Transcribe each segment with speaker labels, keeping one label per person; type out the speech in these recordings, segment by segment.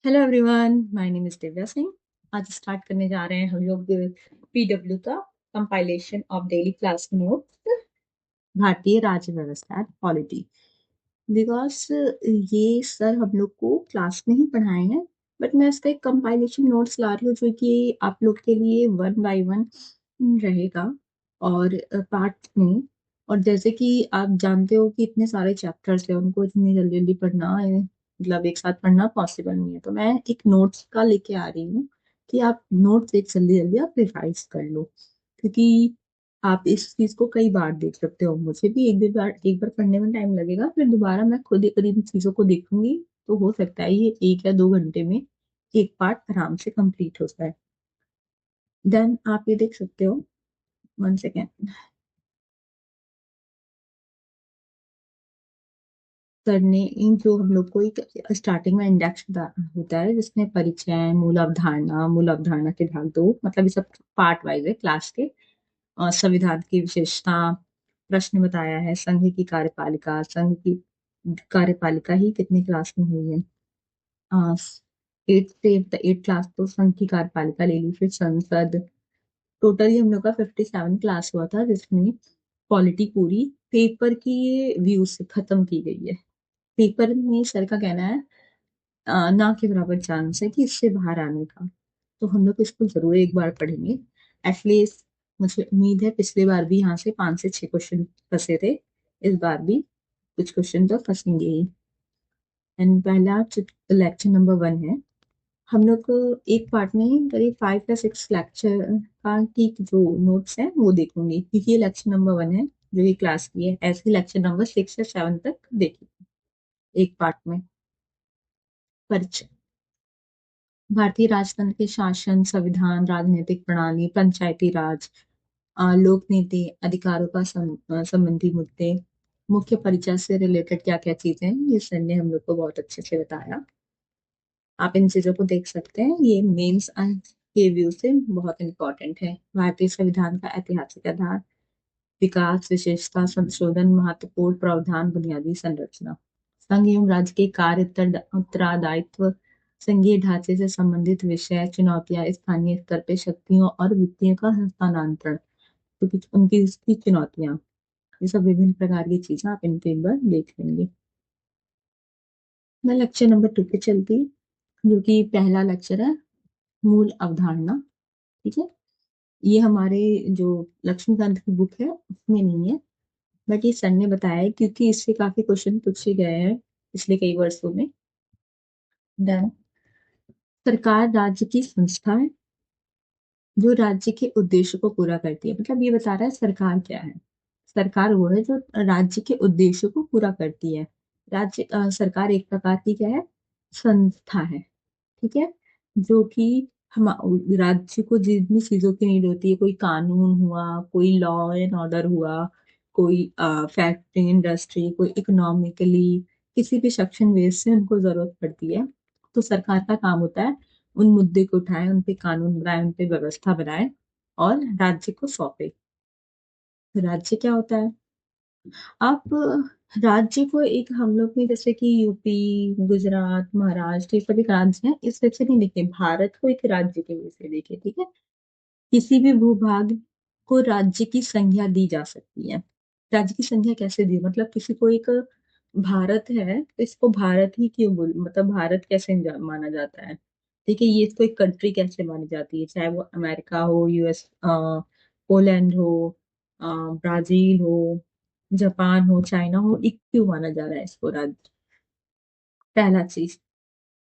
Speaker 1: Hello everyone, my name is Divya Singh. आज start करने जा रहे हैं हम लोग पीडब्ल्यू का compilation of daily class notes, भारतीय राज्य व्यवस्था पॉलिटी। बिकॉज ये सर हम लोग को क्लास में ही पढ़ाए हैं, बट मैं इसका एक कंपाइलेशन नोट्स ला रही हूँ जो कि आप लोग के लिए वन बाय वन रहेगा और पार्ट में। और जैसे कि आप जानते हो कि इतने सारे चैप्टर्स हैं, उनको इतनी जल्दी जल्दी पढ़ना है, मतलब एक साथ पढ़ना पॉसिबल नहीं है। तो मैं एक नोट्स का लेके आ रही हूँ कि आप नोट्स एक जल्दी जल्दी आप रिवाइज कर लो, क्योंकि आप इस चीज को कई बार देख सकते हो। मुझे भी एक बार पढ़ने में टाइम लगेगा, फिर दोबारा मैं खुद इन चीजों को देखूंगी, तो हो सकता है ये 1 या 2 घंटे में एक पार्ट आराम से कंप्लीट हो जाए। देन आप ये देख सकते हो, 1 सेकेंड। करने इन जो हम लोग को एक स्टार्टिंग में इंडेक्स होता है जिसमें परिचय, मूल अवधारणा के भाग दो, मतलब ये सब पार्ट वाइज है क्लास के। संविधान की विशेषता, प्रश्न बताया है, संघ की कार्यपालिका ही कितनी क्लास में हुई है। 8 क्लास तो संघ की कार्यपालिका ले ली, फिर संसद। टोटली हम लोग का 57 क्लास हुआ था, जिसमें पॉलिटी पूरी पेपर की व्यू से खत्म की गई है। पेपर में सर का कहना है ना के बराबर चांस है कि इससे बाहर आने का। तो हम लोग इसको जरूर एक बार पढ़ेंगे एटलीस्ट। मुझे उम्मीद है पिछली बार भी यहाँ से 5 से 6 क्वेश्चन फंसे थे, इस बार भी कुछ क्वेश्चन तो फंसेंगे ही। एंड पहला लेक्चर नंबर 1 है। हम लोग को एक पार्ट में करीब 5 या 6 लेक्चर का की जो नोट्स हैं वो देखूंगी, क्योंकि ये लेक्चर नंबर 1 है जो ये क्लास की है। ऐसे लेक्चर नंबर 6 या 7 तक देखिए एक पार्ट में। परिचय, भारतीय राजतंत्र के शासन, संविधान, राजनीतिक प्रणाली, पंचायती राज, लोक नीति, अधिकारों का संबंधी मुद्दे, मुख्य परिचय से रिलेटेड क्या क्या चीजें हैं, ये सर ने हम लोग को बहुत अच्छे से बताया। आप इन चीजों को देख सकते हैं, ये मेंस के व्यू से बहुत इंपॉर्टेंट है। भारतीय संविधान का ऐतिहासिक आधार, विकास, विशेषता, संशोधन, महत्वपूर्ण प्रावधान, बुनियादी संरचना, संघ एवं राज्य के कार्य, उत्तरदायित्व, संघीय ढांचे से संबंधित विषय, चुनौतियां, स्थानीय स्तर पे शक्तियों और वित्तीय का हस्तांतरण, क्योंकि उनकी इसकी चुनौतियां, ये सब विभिन्न प्रकार की चीजें आप इनके एक बार देख लेंगे। मैं लेक्चर नंबर 2 पे चलती हूँ, जो कि पहला लेक्चर है, मूल अवधारणा। ठीक है, ये हमारे जो लक्ष्मीकांत की बुक है उसमें नहीं है, बट ये सर ने बताया है क्योंकि इससे काफी क्वेश्चन पूछे गए हैं पिछले कई वर्षों में। Then, सरकार राज्य की संस्था है जो राज्य के उद्देश्य को पूरा करती है। मतलब ये बता रहा है सरकार क्या है। सरकार वो है जो राज्य के उद्देश्य को पूरा करती है। सरकार एक प्रकार की क्या है, संस्था है। ठीक है, जो कि हम राज्य को जितनी चीजों की नीड होती है, कोई कानून हुआ, कोई लॉ एंड ऑर्डर हुआ, कोई फैक्ट्री इंडस्ट्री, कोई इकोनॉमिकली किसी भी सेक्शन वेज से उनको जरूरत पड़ती है, तो सरकार का काम होता है उन मुद्दे को उठाए, उन पे कानून बनाए, उन पे व्यवस्था बनाए और राज्य को सौंपे। तो राज्य क्या होता है, आप राज्य को एक हम लोग में जैसे कि यूपी, गुजरात, महाराष्ट्र, ये सभी राज्य हैं, इस तरह से नहीं देखें, भारत को एक राज्य के रूप से देखें। ठीक है, किसी भी भूभाग को राज्य की संज्ञा दी जा सकती है। राज्य की संज्ञा कैसे दी, मतलब किसी को एक भारत है तो इसको भारत ही क्यों बोल, मतलब भारत कैसे माना जाता है। ठीक है, ये इसको एक कंट्री कैसे मानी जाती है, चाहे वो अमेरिका हो, यूएस, पोलैंड हो, ब्राजील हो, जापान हो, चाइना हो, एक क्यों माना जा रहा है इसको राज्य। पहला चीज,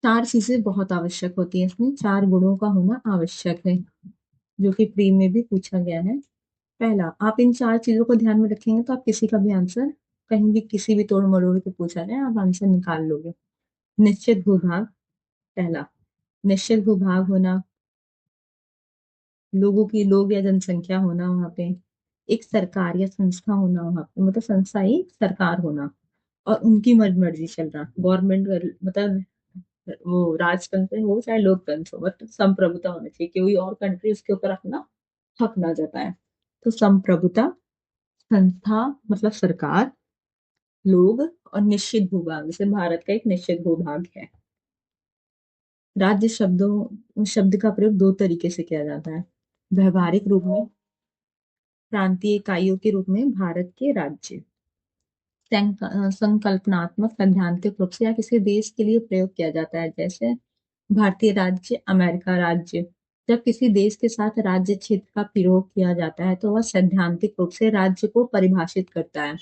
Speaker 1: 4 चीजें बहुत आवश्यक होती है, इसमें 4 गुणों का होना आवश्यक है, जो कि प्री में भी पूछा गया है। पहला, आप इन 4 चीजों को ध्यान में रखेंगे तो आप किसी का भी आंसर कहीं भी किसी भी तोड़ मरोड़ के पूछा जाए आप आंसर निकाल लोगे। निश्चित भूभाग, पहला, निश्चित भूभाग होना, लोग या जनसंख्या होना वहां पे, एक सरकार या संस्था होना वहां पे, मतलब संस्था ही सरकार होना, और उनकी मर्जी चल रहा गवर्नमेंट, मतलब वो राजतंत्र हो चाहे लोकतंत्र हो, मतलब संप्रभुता होना चाहिए, कोई और कंट्री उसके ऊपर अपना हक ना जताए। तो संप्रभुता, संस्था मतलब सरकार, लोग, और निश्चित भूभाग, जैसे भारत का एक निश्चित भूभाग है। राज्य शब्द का प्रयोग दो तरीके से किया जाता है। व्यवहारिक रूप में प्रांतीय इकाइयों के रूप में भारत के राज्य, संकल्पनात्मक सैद्धांतिक रूप से या किसी देश के लिए प्रयोग किया जाता है, जैसे भारतीय राज्य, अमेरिका राज्य। जब किसी देश के साथ राज्य क्षेत्र का प्रयोग किया जाता है तो वह सैद्धांतिक रूप से राज्य को परिभाषित करता है।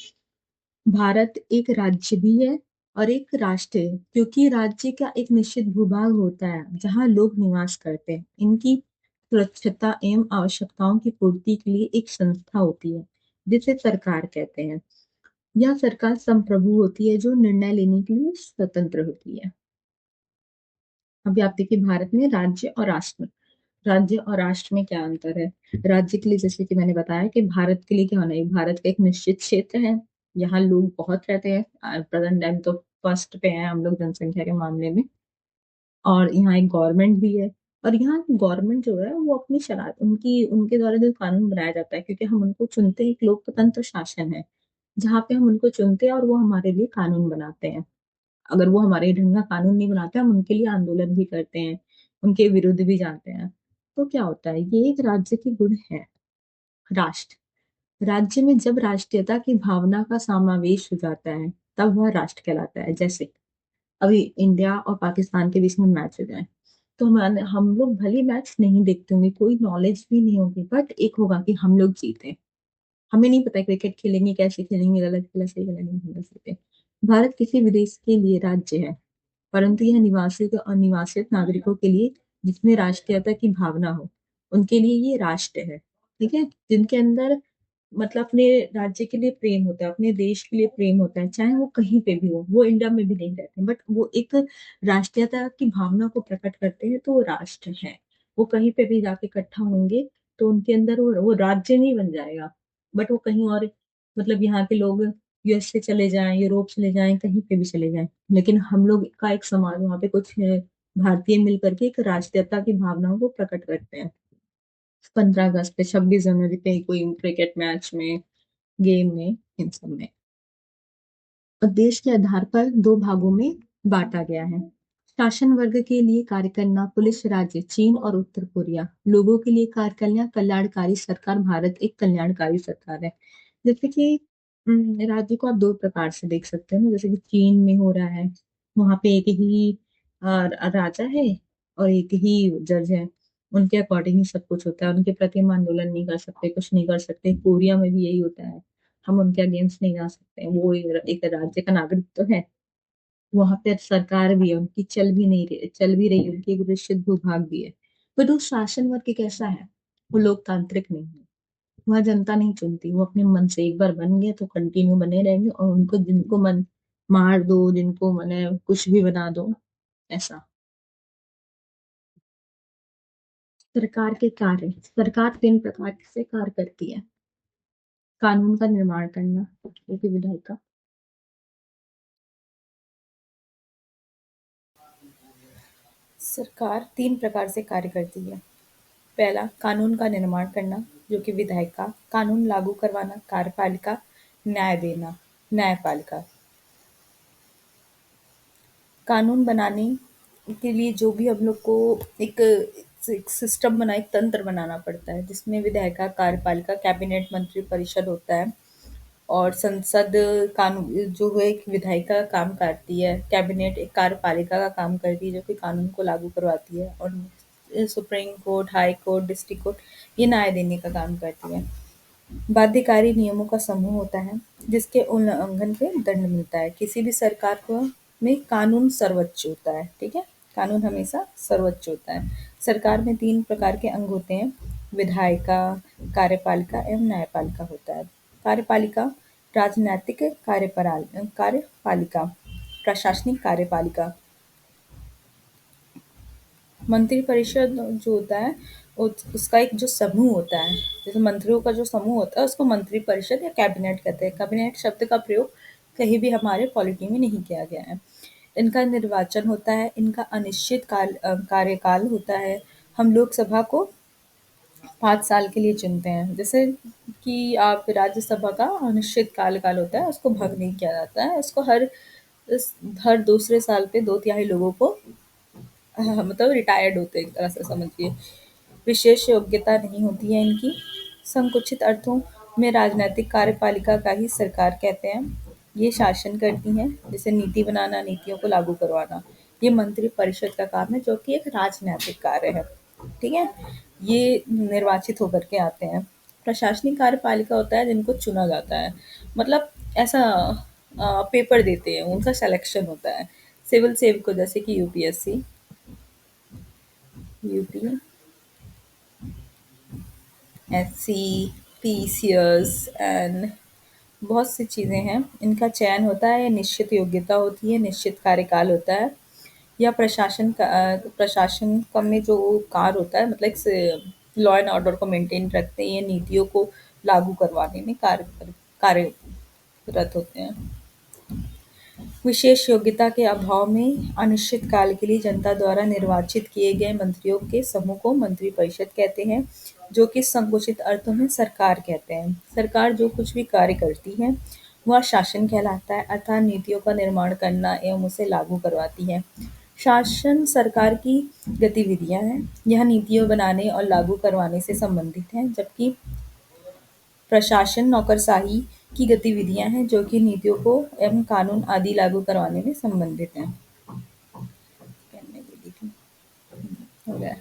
Speaker 1: भारत एक राज्य भी है और एक राष्ट्र है, क्योंकि राज्य का एक निश्चित भूभाग होता है जहाँ लोग निवास करते हैं। इनकी सुरक्षता एवं आवश्यकताओं की पूर्ति के लिए एक संस्था होती है जिसे सरकार कहते हैं। यह सरकार संप्रभु होती है जो निर्णय लेने के लिए स्वतंत्र होती है। अभी आप देखिए भारत में राज्य और राष्ट्र में क्या अंतर है। राज्य के लिए जैसे कि मैंने बताया कि भारत के लिए क्या होना है, भारत का एक निश्चित क्षेत्र है, यहाँ लोग बहुत रहते हैं, प्रेजेंट टाइम तो फर्स्ट पे है हम लोग जनसंख्या के मामले में। और यहाँ एक गवर्नमेंट भी है, और यहाँ गवर्नमेंट जो है वो अपनी शरारत उनकी उनके द्वारा जो कानून बनाया जाता है, क्योंकि हम उनको चुनते हैं, एक लोकतंत्र शासन है जहाँ पे हम उनको चुनते हैं और वो हमारे लिए कानून बनाते हैं। अगर वो हमारे ढंग का कानून नहीं बनाते, हम उनके लिए आंदोलन भी करते हैं, उनके विरुद्ध भी जाते हैं। तो क्या होता है, ये एक राज्य की गुण है। राष्ट्र, राज्य में जब राष्ट्रीयता की भावना का समावेश हो जाता है तब वह राष्ट्र कहलाता है। जैसे अभी इंडिया और पाकिस्तान के बीच में मैच हो जाए तो हम लोग भले मैच नहीं देखते होंगे, कोई नॉलेज भी नहीं होगी, बट एक होगा कि हम लोग जीते। हमें नहीं पता क्रिकेट खेलेंगे कैसे खेलेंगे, गलत खेला सही खेला नहीं खेला सकते। भारत किसी विदेश के लिए राज्य है, परंतु यह निवासित और अनिवासित नागरिकों के लिए जिसमें राष्ट्रीयता की भावना हो, उनके लिए ये राष्ट्र है। ठीक है, जिनके अंदर मतलब अपने राज्य के लिए प्रेम होता है, अपने देश के लिए प्रेम होता है, चाहे वो कहीं पे भी हो, वो इंडिया में भी नहीं रहते बट वो एक राष्ट्रीयता की भावना को प्रकट करते हैं, तो वो राष्ट्र है। वो कहीं पे भी जाके इकट्ठा होंगे तो उनके अंदर वो राज्य नहीं बन जाएगा, बट वो कहीं और, मतलब यहाँ के लोग यूएसए चले जाएं, यूरोप चले जाएं, कहीं पे भी चले जाएं, लेकिन हम लोग का एक समाज वहां पे कुछ है, भारतीय मिलकर के एक राष्ट्रीयता की भावनाओं को प्रकट करते हैं। 15 अगस्त पे, 26 जनवरी पे, कोई क्रिकेट मैच में, गेम में, इन सब में। और देश के आधार पर दो भागों में बांटा गया है। शासन वर्ग के लिए कार्य करना पुलिस राज्य चीन और उत्तर कोरिया, लोगों के लिए कार्य करना कल्याणकारी सरकार भारत एक कल्याणकारी सरकार है। जैसे कि राज्य को आप दो प्रकार से देख सकते हैं ना, जैसे कि चीन में हो रहा है, वहां पे एक ही राजा है और एक ही जज है, उनके अकॉर्डिंग ही सब कुछ होता है, उनके प्रति हम आंदोलन नहीं कर सकते, कुछ नहीं कर सकते। कोरिया में भी यही होता है, हम उनके अगेंस्ट नहीं जा सकते, वो एक राज्य का नागरिक तो है। वहां पे सरकार भी है उनकी, चल भी रही है उनकी, एक निश्चित भूभाग भी है। पर वो शासन वर्ग कैसा है, वो लोकतांत्रिक नहीं है। वहाँ जनता नहीं चुनती, वो अपने मन से एक बार बन गए तो कंटिन्यू बने रहेंगे, और उनको जिनको मन मार दो, जिनको मने कुछ भी बना दो, ऐसा। सरकार के कार्य, सरकार 3 प्रकार से कार्य करती है। कानून का निर्माण करना, जो कि विधायिका का।
Speaker 2: सरकार 3 प्रकार से कार्य करती है। पहला, कानून का निर्माण करना, जो कि विधायिका, कानून लागू करवाना कार्यपालिका, न्याय देना न्यायपालिका। कानून बनाने के लिए जो भी हम लोग को एक एक सिस्टम बना, एक तंत्र बनाना पड़ता है, जिसमें विधायिका, कार्यपालिका, कैबिनेट मंत्री परिषद होता है, और संसद कानून जो है एक विधायिका का काम करती है, कैबिनेट एक कार्यपालिका का काम करती है जो कि कानून को लागू करवाती है, और supreme court, high court, district court ये न्याय देने का काम करती है। बाध्यकारी नियमों का समूह होता है जिसके उल्लंघन पे दंड मिलता है। किसी भी सरकार को में कानून सर्वोच्च होता है, ठीक है? कानून हमेशा सर्वोच्च होता है। सरकार में 3 प्रकार के अंग होते हैं, विधायिका, कार्यपालिका एवं न्यायपालिका होता है। कार्यपालिका राजनैतिक कार्यपालिका, प्रशासनिक कार्यपालिका। मंत्रिपरिषद जो होता है उसका एक जो समूह होता है, जैसे मंत्रियों का जो समूह होता है उसको मंत्रिपरिषद या कैबिनेट कहते हैं। कैबिनेट शब्द का प्रयोग कहीं भी हमारे पॉलिटी में नहीं किया गया है। इनका निर्वाचन होता है, इनका अनिश्चित कार्यकाल होता है। हम लोकसभा को 5 साल के लिए चुनते हैं, जैसे कि आप राज्यसभा का अनिश्चित काल होता है, उसको भंग नहीं किया जाता है। इसको हर दूसरे साल पे 2/3 लोगों को मतलब रिटायर्ड होते हैं एक तरह से समझिए। विशेष योग्यता नहीं होती है इनकी। संकुचित अर्थों में राजनैतिक कार्यपालिका का ही सरकार कहते हैं। ये शासन करती हैं, जैसे नीति बनाना, नीतियों को लागू करवाना। ये मंत्री परिषद का काम है, जो कि एक राजनैतिक कार्य है। ठीक है, ये निर्वाचित होकर के आते हैं। प्रशासनिक कार्यपालिका होता है जिनको चुना जाता है, मतलब ऐसा पेपर देते हैं, उनका सिलेक्शन होता है। सिविल सेवकों जैसे कि UPSC, UP, SC, PCS and बहुत सी चीज़ें हैं। इनका चयन होता है, निश्चित योग्यता होती है, निश्चित कार्यकाल होता है। या प्रशासन का में जो कार्य होता है, मतलब लॉ एंड ऑर्डर को मेंटेन रखते हैं, ये नीतियों को लागू करवाने में कार्यरत होते हैं। विशेष योग्यता के अभाव में अनिश्चित काल के लिए जनता द्वारा निर्वाचित किए गए मंत्रियों के समूह को मंत्रिपरिषद कहते हैं, जो कि संकुचित अर्थों में सरकार कहते हैं। सरकार जो कुछ भी कार्य करती है वह शासन कहलाता है, अर्थात नीतियों का निर्माण करना एवं उसे लागू करवाती है। शासन सरकार की गतिविधियां हैं, यह नीतियों बनाने और लागू करवाने से संबंधित है, जबकि प्रशासन नौकरशाही की गतिविधियां हैं, जो कि नीतियों को एवं कानून आदि लागू करवाने में संबंधित हैं। पेन में दे दी थी, हो गया।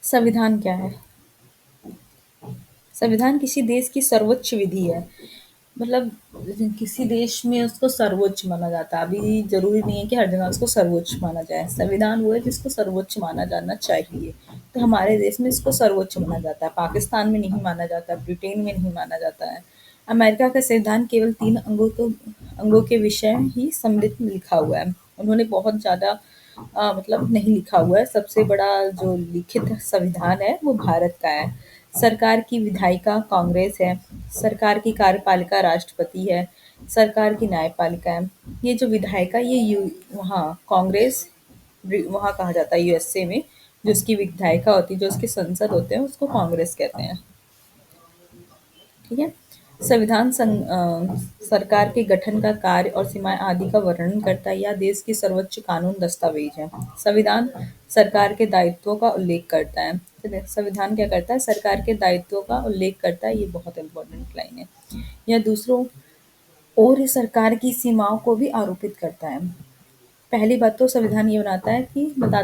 Speaker 2: संविधान क्या है? संविधान किसी देश की सर्वोच्च विधि है, मतलब किसी देश में उसको सर्वोच्च माना जाता है। अभी जरूरी नहीं है कि हर जगह उसको सर्वोच्च माना जाए। संविधान वो है जिसको सर्वोच्च माना जाना चाहिए। तो हमारे देश में इसको सर्वोच्च माना जाता है, पाकिस्तान में नहीं माना जाता, ब्रिटेन में नहीं माना जाता है। अमेरिका का संविधान केवल 3 अंगों के विषय ही सम्मिलित लिखा हुआ है। उन्होंने बहुत ज़्यादा मतलब नहीं लिखा हुआ है। सबसे बड़ा जो लिखित संविधान है वो भारत का है। सरकार की विधायिका कांग्रेस है, सरकार की कार्यपालिका राष्ट्रपति है, सरकार की न्यायपालिका है। ये जो विधायिका ये वहाँ कांग्रेस वहाँ कहा जाता है यूएसए में, जो उसकी विधायिका होती है, जो उसके संसद होते हैं, उसको कांग्रेस कहते हैं। ठीक है। सरकार के गठन का कार्य और सीमाएं आदि का वर्णन करता है। यह देश की सर्वोच्च कानून दस्तावेज है। संविधान सरकार के दायित्वों का उल्लेख करता है। तो संविधान क्या करता है? सरकार के दायित्वों का उल्लेख करता है। ये बहुत इंपॉर्टेंट लाइन है। यह दूसरों और सरकार की सीमाओं को भी आरोपित करता है। पहली बात तो संविधान ये बताता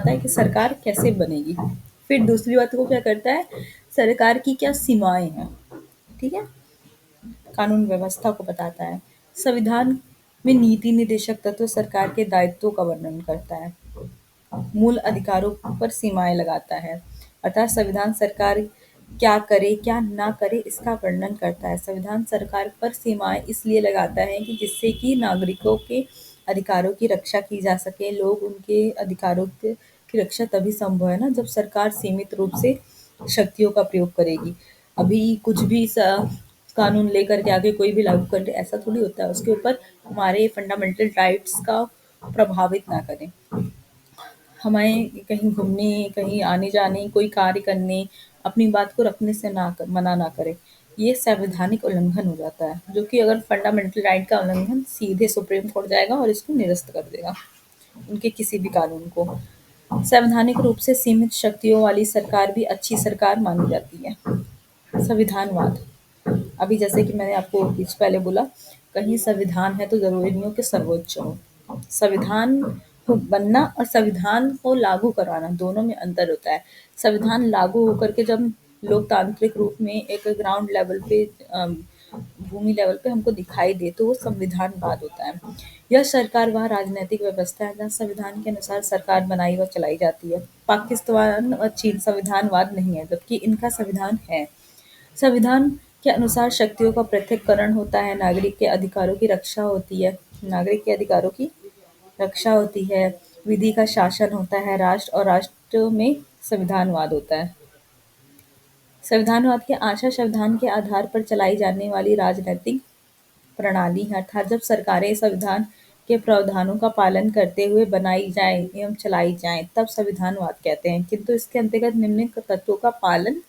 Speaker 2: है कि सरकार कैसे बनेगी। फिर दूसरी बात को क्या करता है? सरकार की क्या सीमाएं हैं। ठीक है, कानून व्यवस्था को बताता है। संविधान में नीति निर्देशक तत्व सरकार के दायित्वों का वर्णन करता है, मूल अधिकारों पर सीमाएं लगाता है। अर्थात संविधान सरकार क्या करे क्या ना करे इसका वर्णन करता है। संविधान सरकार पर सीमाएं इसलिए लगाता है कि जिससे कि नागरिकों के अधिकारों की रक्षा की जा सके। लोग उनके अधिकारों की रक्षा तभी संभव है ना, जब सरकार सीमित रूप से शक्तियों का प्रयोग करेगी। अभी कुछ भी कानून लेकर के आगे कोई भी लागू कर दे, ऐसा थोड़ी होता है। उसके ऊपर हमारे फंडामेंटल राइट्स का प्रभावित ना करें। हमें कहीं घूमने, कहीं आने-जाने, कोई कार्य करने, अपनी बात को रखने से मना ना करे। ये संवैधानिक उल्लंघन हो जाता है, जो कि अगर फंडामेंटल राइट का उल्लंघन सीधे सुप्रीम कोर्ट जाएगा और इसको निरस्त कर देगा, उनके किसी भी कानून को। संवैधानिक रूप से सीमित शक्तियों वाली सरकार भी अच्छी सरकार मानी जाती है। संविधानवाद, अभी जैसे कि मैंने आपको कुछ पहले बोला, कहीं संविधान है तो ज़रूरी नहीं हो कि सर्वोच्च हो। संविधान को बनना और संविधान को लागू करवाना, दोनों में अंतर होता है। संविधान लागू होकर के जब लोकतांत्रिक रूप में एक ग्राउंड लेवल पे भूमि लेवल पे हमको दिखाई दे, तो वो संविधानवाद होता है। यह सरकार वह राजनीतिक व्यवस्था है जहाँ संविधान के अनुसार सरकार बनाई व चलाई जाती है। पाकिस्तान और चीन संविधानवाद नहीं है, जबकि इनका संविधान है। संविधान के अनुसार शक्तियों का पृथक्करण होता है, नागरिक के अधिकारों की रक्षा होती है, नागरिक के अधिकारों की रक्षा होती है, विधि का शासन होता है, राष्ट्र और राष्ट्र में संविधानवाद होता है। संविधानवाद की आशा संविधान के आधार पर चलाई जाने वाली राजनीतिक प्रणाली है, अर्थात जब सरकारें संविधान के प्रावधानों का पालन करते हुए बनाई जाए एवं चलाई जाएं, तब संविधानवाद कहते हैं, किंतु इसके अंतर्गत निम्न तत्वों का पालन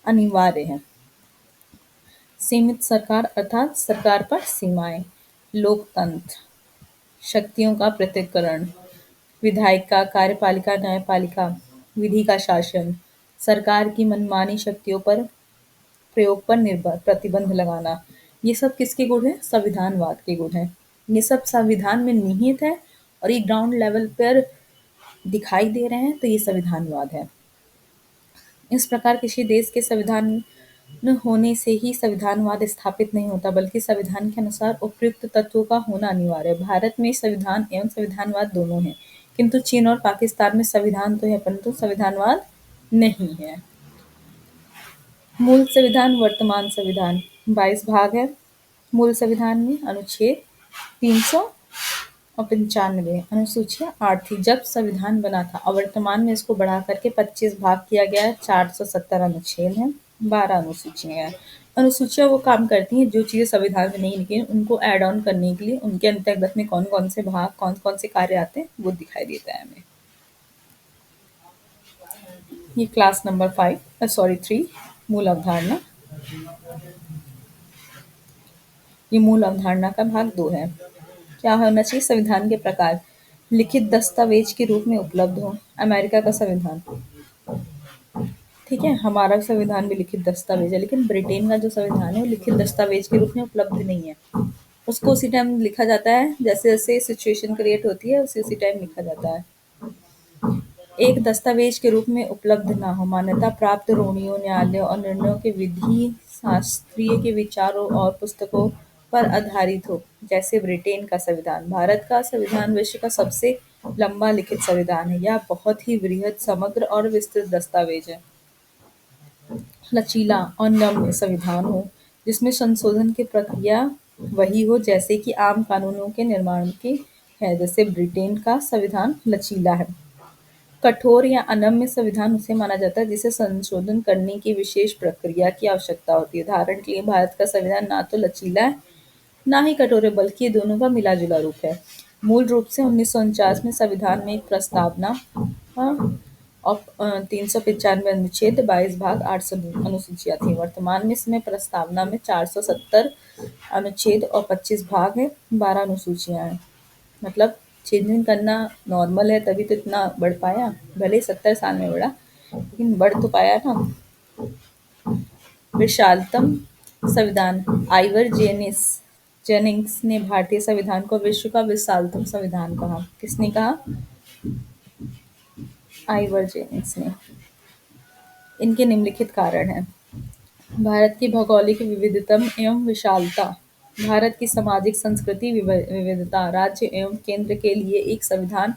Speaker 2: अनिवार्य है। सीमित सरकार अर्थात सरकार पर सीमाएं। लोकतंत्र, शक्तियों का पृथक्करण, विधायिका, कार्यपालिका, न्यायपालिका, विधि का शासन, सरकार की मनमानी शक्तियों पर प्रयोग पर निर्भर प्रतिबंध लगाना। ये सब किसके गुण हैं? संविधानवाद के गुण हैं। ये सब संविधान में निहित है और ये ग्राउंड लेवल पर दिखाई दे रहे हैं, तो ये संविधानवाद है। इस प्रकार किसी देश के संविधान होने से ही संविधानवाद स्थापित नहीं होता, बल्कि संविधान के अनुसार उपयुक्त तत्वों का होना अनिवार्य है। भारत में संविधान एवं संविधानवाद दोनों हैं, किंतु चीन और पाकिस्तान में संविधान तो है परंतु संविधानवाद नहीं है। मूल संविधान, वर्तमान संविधान 22 भाग है। मूल संविधान में अनुच्छेद 395 अनुसूचियां 8 थी जब संविधान बना था, और वर्तमान में इसको बढ़ा करके 25 भाग किया गया है। 470 अनुच्छेद हैं, 12 अनुसूचियां हैं। अनुसूचियां वो काम करती हैं जो चीजें संविधान में नहीं लिखी हैं, उनको ऐड ऑन करने के लिए उनके अंतर्गत में कौन कौन से भाग, कौन कौन से कार्य आते हैं, वो दिखाई देता है हमें। ये क्लास नंबर 3 मूल अवधारणा। ये मूल अवधारणा का भाग 2 है। क्या होना चाहिए? संविधान के प्रकार लिखित दस्तावेज के रूप में उपलब्ध हो। अमेरिका का संविधान, ठीक है, हमारा संविधान भी लिखित दस्तावेज है, लेकिन ब्रिटेन का जो संविधान है वो लिखित दस्तावेज के रूप में उपलब्ध नहीं है। उसको उसी टाइम लिखा जाता है, जैसे जैसे सिचुएशन क्रिएट होती है उसी उसी टाइम लिखा जाता है। एक दस्तावेज के रूप में उपलब्ध ना हो, मान्यता प्राप्त रोणियों, न्यायालयों और निर्णयों के विधि शास्त्रीय के विचारों और पुस्तकों पर आधारित हो, जैसे ब्रिटेन का संविधान। भारत का संविधान विश्व का सबसे लंबा लिखित संविधान है। यह बहुत ही वृहद, समग्र और विस्तृत दस्तावेज है। लचीला और नम्य संविधान हो, जिसमें संशोधन की प्रक्रिया वही हो जैसे कि आम कानूनों के निर्माण की है, जैसे ब्रिटेन का संविधान लचीला है। कठोर या अनम्य संविधान उसे माना जाता है जिसे संशोधन करने की विशेष प्रक्रिया की आवश्यकता होती है। उदाहरण के लिए भारत का संविधान ना तो लचीला है ना ही कठोर है, बल्कि ये दोनों का मिला जुला रूप है। मूल रूप से 1949 में संविधान में एक प्रस्तावना और 395 अनुच्छेद, 22 भाग, 800 अनुसूचियां थी। वर्तमान में इसमें प्रस्तावना में 470 अनुच्छेद और 25 भाग है, 12 अनुसूचियां हैं। मतलब चेंजिंग करना नॉर्मल है, तभी तो इतना बढ़ पाया। भले 70 साल में बढ़ा, लेकिन बढ़ तो पाया ना। विशालतम संविधान, आइवर जेनिंग्स ने भारतीय संविधान को विश्व का विशालतम संविधान कहा। किसने कहा? आइवर जेनिंग्स ने। इनके निम्नलिखित कारण हैं। भारत की भौगोलिक विविधता एवं विशालता, भारत की सामाजिक संस्कृति विविधता, राज्य एवं केंद्र के लिए एक संविधान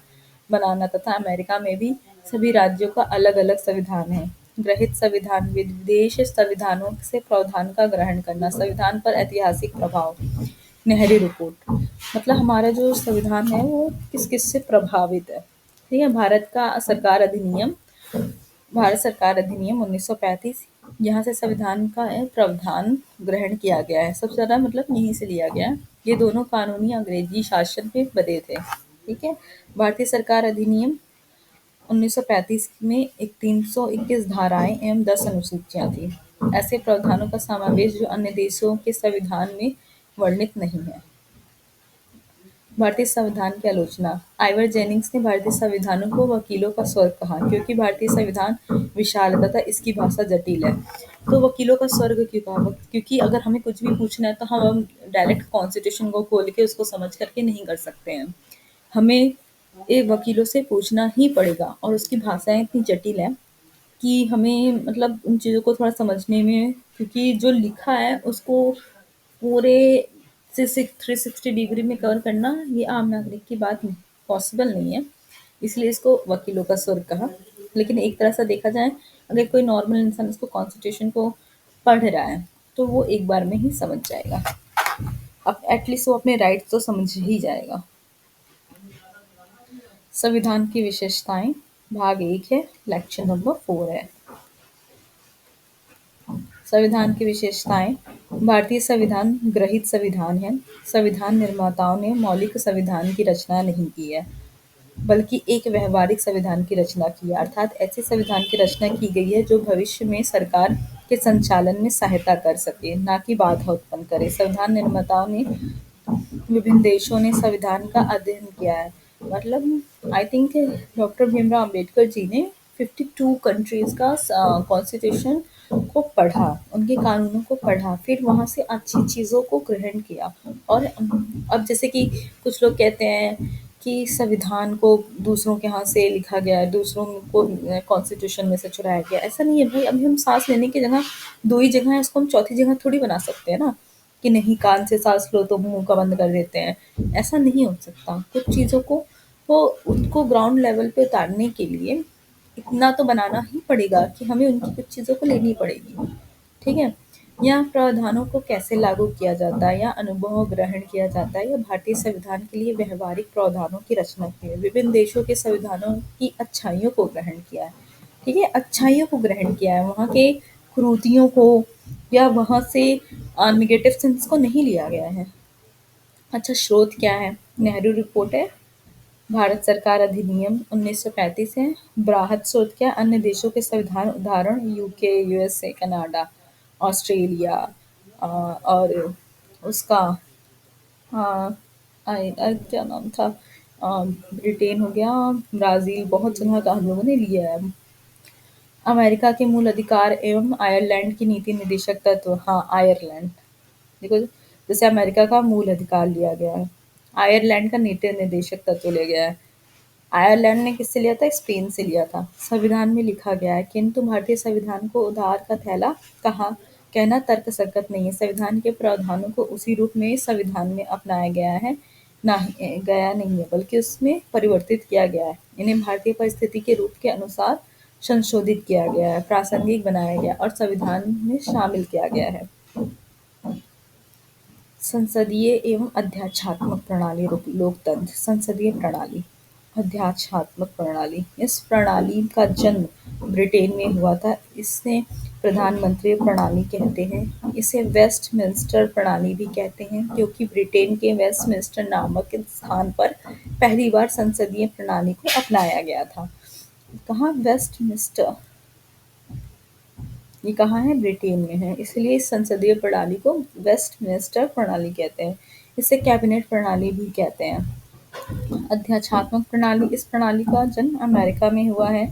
Speaker 2: बनाना, तथा अमेरिका में भी सभी राज्यों का अलग अलग संविधान है। ग्रहित संविधान, विदेश संविधानों से प्रावधान का ग्रहण करना, संविधान पर ऐतिहासिक प्रभाव, नेहरू रिपोर्ट, मतलब हमारा जो संविधान है वो किस किस से प्रभावित है। ठीक है, भारत सरकार अधिनियम 1935, यहाँ से संविधान का प्रावधान ग्रहण किया गया है। सबसे ज्यादा मतलब यहीं से लिया गया है। ये दोनों कानूनी अंग्रेजी शासन पे बने थे। ठीक है, भारतीय सरकार अधिनियम 1935 में एक 321 धाराएं एवं 10 अनुसूचियां थी। ऐसे प्रावधानों का समावेश जो अन्य देशों के संविधान में वर्णित नहीं है। भारतीय संविधान की आलोचना, आइवर जेनिंग्स ने भारतीय संविधानों को वकीलों का स्वर्ग कहा, क्योंकि भारतीय संविधान विशाल तथा इसकी भाषा जटिल है। तो वकीलों का स्वर्ग क्यों कहा? क्योंकि अगर हमें कुछ भी पूछना है तो हम डायरेक्ट कॉन्स्टिट्यूशन को खोल के उसको समझ करके नहीं कर सकते हैं। हमें एक वकीलों से पूछना ही पड़ेगा, और उसकी भाषाएं इतनी जटिल है कि हमें मतलब उन चीज़ों को थोड़ा समझने में, क्योंकि जो लिखा है उसको पूरे से 360 डिग्री में कवर करना ये आम नागरिक की बात नहीं, पॉसिबल नहीं है। इसलिए इसको वकीलों का स्वर्ग कहा। लेकिन एक तरह से देखा जाए, अगर कोई नॉर्मल इंसान इसको कॉन्स्टिट्यूशन को पढ़ रहा है तो वो एक बार में ही समझ जाएगा। अब एटलीस्ट वो अपने राइट्स तो समझ ही जाएगा। संविधान की विशेषताएं भाग 1 है, लेक्चर नंबर 4 है। संविधान की विशेषताएं, भारतीय संविधान ग्रहित संविधान है। संविधान निर्माताओं ने मौलिक संविधान की रचना नहीं की है, बल्कि एक व्यवहारिक संविधान की रचना की है, अर्थात ऐसे संविधान की रचना की गई है जो भविष्य में सरकार के संचालन में सहायता कर सके, ना कि बाधा उत्पन्न करे। संविधान निर्माताओं ने विभिन्न देशों ने संविधान का अध्ययन किया है। मतलब I think doctor Bhimrao Ambedkar ji ने 52 कंट्रीज का कॉन्स्टिट्यूशन को पढ़ा, उनके कानूनों को पढ़ा, फिर वहां से अच्छी चीजों को ग्रहण किया। और अब जैसे कि कुछ लोग कहते हैं कि संविधान को दूसरों के हाथ से लिखा गया है, दूसरों को कॉन्स्टिट्यूशन में से चुराया गया, ऐसा नहीं है भाई। अभी हम सांस लेने की जगह दो ही जगह है, उसको हम चौथी जगह थोड़ी बना सकते हैं ना, कि नहीं कान से सांस लो तो मुंह का बंद कर देते हैं। ऐसा नहीं हो सकता। कुछ चीज़ों को वो उनको ग्राउंड लेवल पे उतारने के लिए इतना तो बनाना ही पड़ेगा कि हमें उनकी कुछ चीज़ों को लेनी पड़ेगी। ठीक है? या प्रावधानों को कैसे लागू किया जाता है या अनुभव ग्रहण किया जाता है या भारतीय संविधान के लिए व्यवहारिक प्रावधानों की रचना की है। विभिन्न देशों के संविधानों की अच्छाइयों को ग्रहण किया है। ठीक है? अच्छाइयों को ग्रहण किया है, वहाँ के कुरीतियों को या वहाँ से नेगेटिव सेंस को नहीं लिया गया है। अच्छा, स्रोत क्या है? नेहरू रिपोर्ट है, भारत सरकार अधिनियम 1935 है। बृहत स्रोत क्या है? अन्य देशों के संविधान, उदाहरण यूके, यूएसए, कनाडा, ऑस्ट्रेलिया, और उसका क्या नाम था, ब्रिटेन हो गया, ब्राजील, बहुत जगह का हम लोगों ने लिया है। अमेरिका के मूल अधिकार एवं आयरलैंड की नीति निर्देशक तत्व, हाँ आयरलैंड, देखो, जैसे अमेरिका का मूल अधिकार लिया गया है, आयरलैंड का नीति निर्देशक तत्व लिया गया है। आयरलैंड ने किससे लिया था? स्पेन से लिया था। संविधान में लिखा गया है, किंतु भारतीय संविधान को उधार का थैला कहा कहना तर्कसंगत नहीं है। संविधान के प्रावधानों को उसी रूप में संविधान में अपनाया गया है, नहीं गया नहीं है, बल्कि उसमें परिवर्तित किया गया है। इन्हें भारतीय परिस्थिति के रूप के अनुसार संशोधित किया गया है, प्रासंगिक बनाया गया और संविधान में शामिल किया गया है। संसदीय एवं अध्यात्मात्मक प्रणाली, लोकतंत्र, संसदीय प्रणाली, अध्यात्मात्मक प्रणाली। इस प्रणाली का जन्म ब्रिटेन में हुआ था। इसे प्रधानमंत्री प्रणाली कहते हैं। इसे वेस्टमिंस्टर प्रणाली भी कहते हैं, क्योंकि ब्रिटेन के वेस्टमिंस्टर नामक स्थान पर पहली बार संसदीय प्रणाली को अपनाया गया था। कहाँ? वेस्टमिंस्टर। ये कहाँ है? ब्रिटेन में है, इसलिए इस संसदीय प्रणाली को वेस्टमिंस्टर प्रणाली कहते हैं। इसे कैबिनेट प्रणाली भी कहते हैं। अध्यात्मात्मक प्रणाली, इस प्रणाली का जन्म अमेरिका में हुआ है।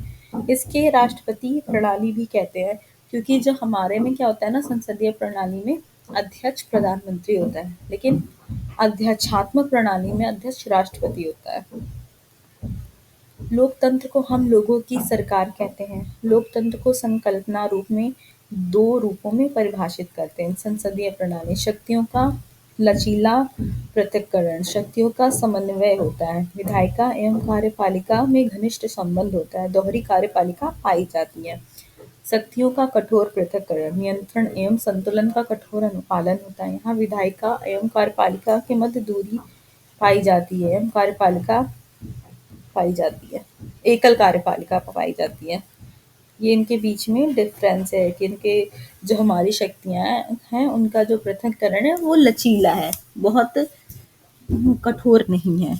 Speaker 2: इसके राष्ट्रपति प्रणाली भी कहते हैं, क्योंकि जो हमारे में क्या होता है ना, संसदीय प्रणाली में अध्यक्ष प्रधानमंत्री होता है, लेकिन अध्यात्मात्मक प्रणाली में अध्यक्ष राष्ट्रपति होता है। लोकतंत्र को हम लोगों की सरकार कहते हैं। लोकतंत्र को संकल्पना रूप में दो रूपों में परिभाषित करते हैं। संसदीय प्रणाली, शक्तियों का लचीला पृथक्करण, शक्तियों का समन्वय होता है। विधायिका एवं कार्यपालिका में घनिष्ठ संबंध होता है, दोहरी कार्यपालिका पाई जाती है। शक्तियों का कठोर पृथक्करण, नियंत्रण एवं संतुलन का कठोर अनुपालन होता है। यहाँ विधायिका एवं कार्यपालिका के मध्य दूरी पाई जाती है, एवं कार्यपालिका पाई जाती है, एकल कार्यपालिका पाई जाती है। ये इनके बीच में डिफरेंस है कि इनके जो हमारी शक्तियाँ हैं उनका जो पृथक्करण है वो लचीला है, बहुत कठोर नहीं है।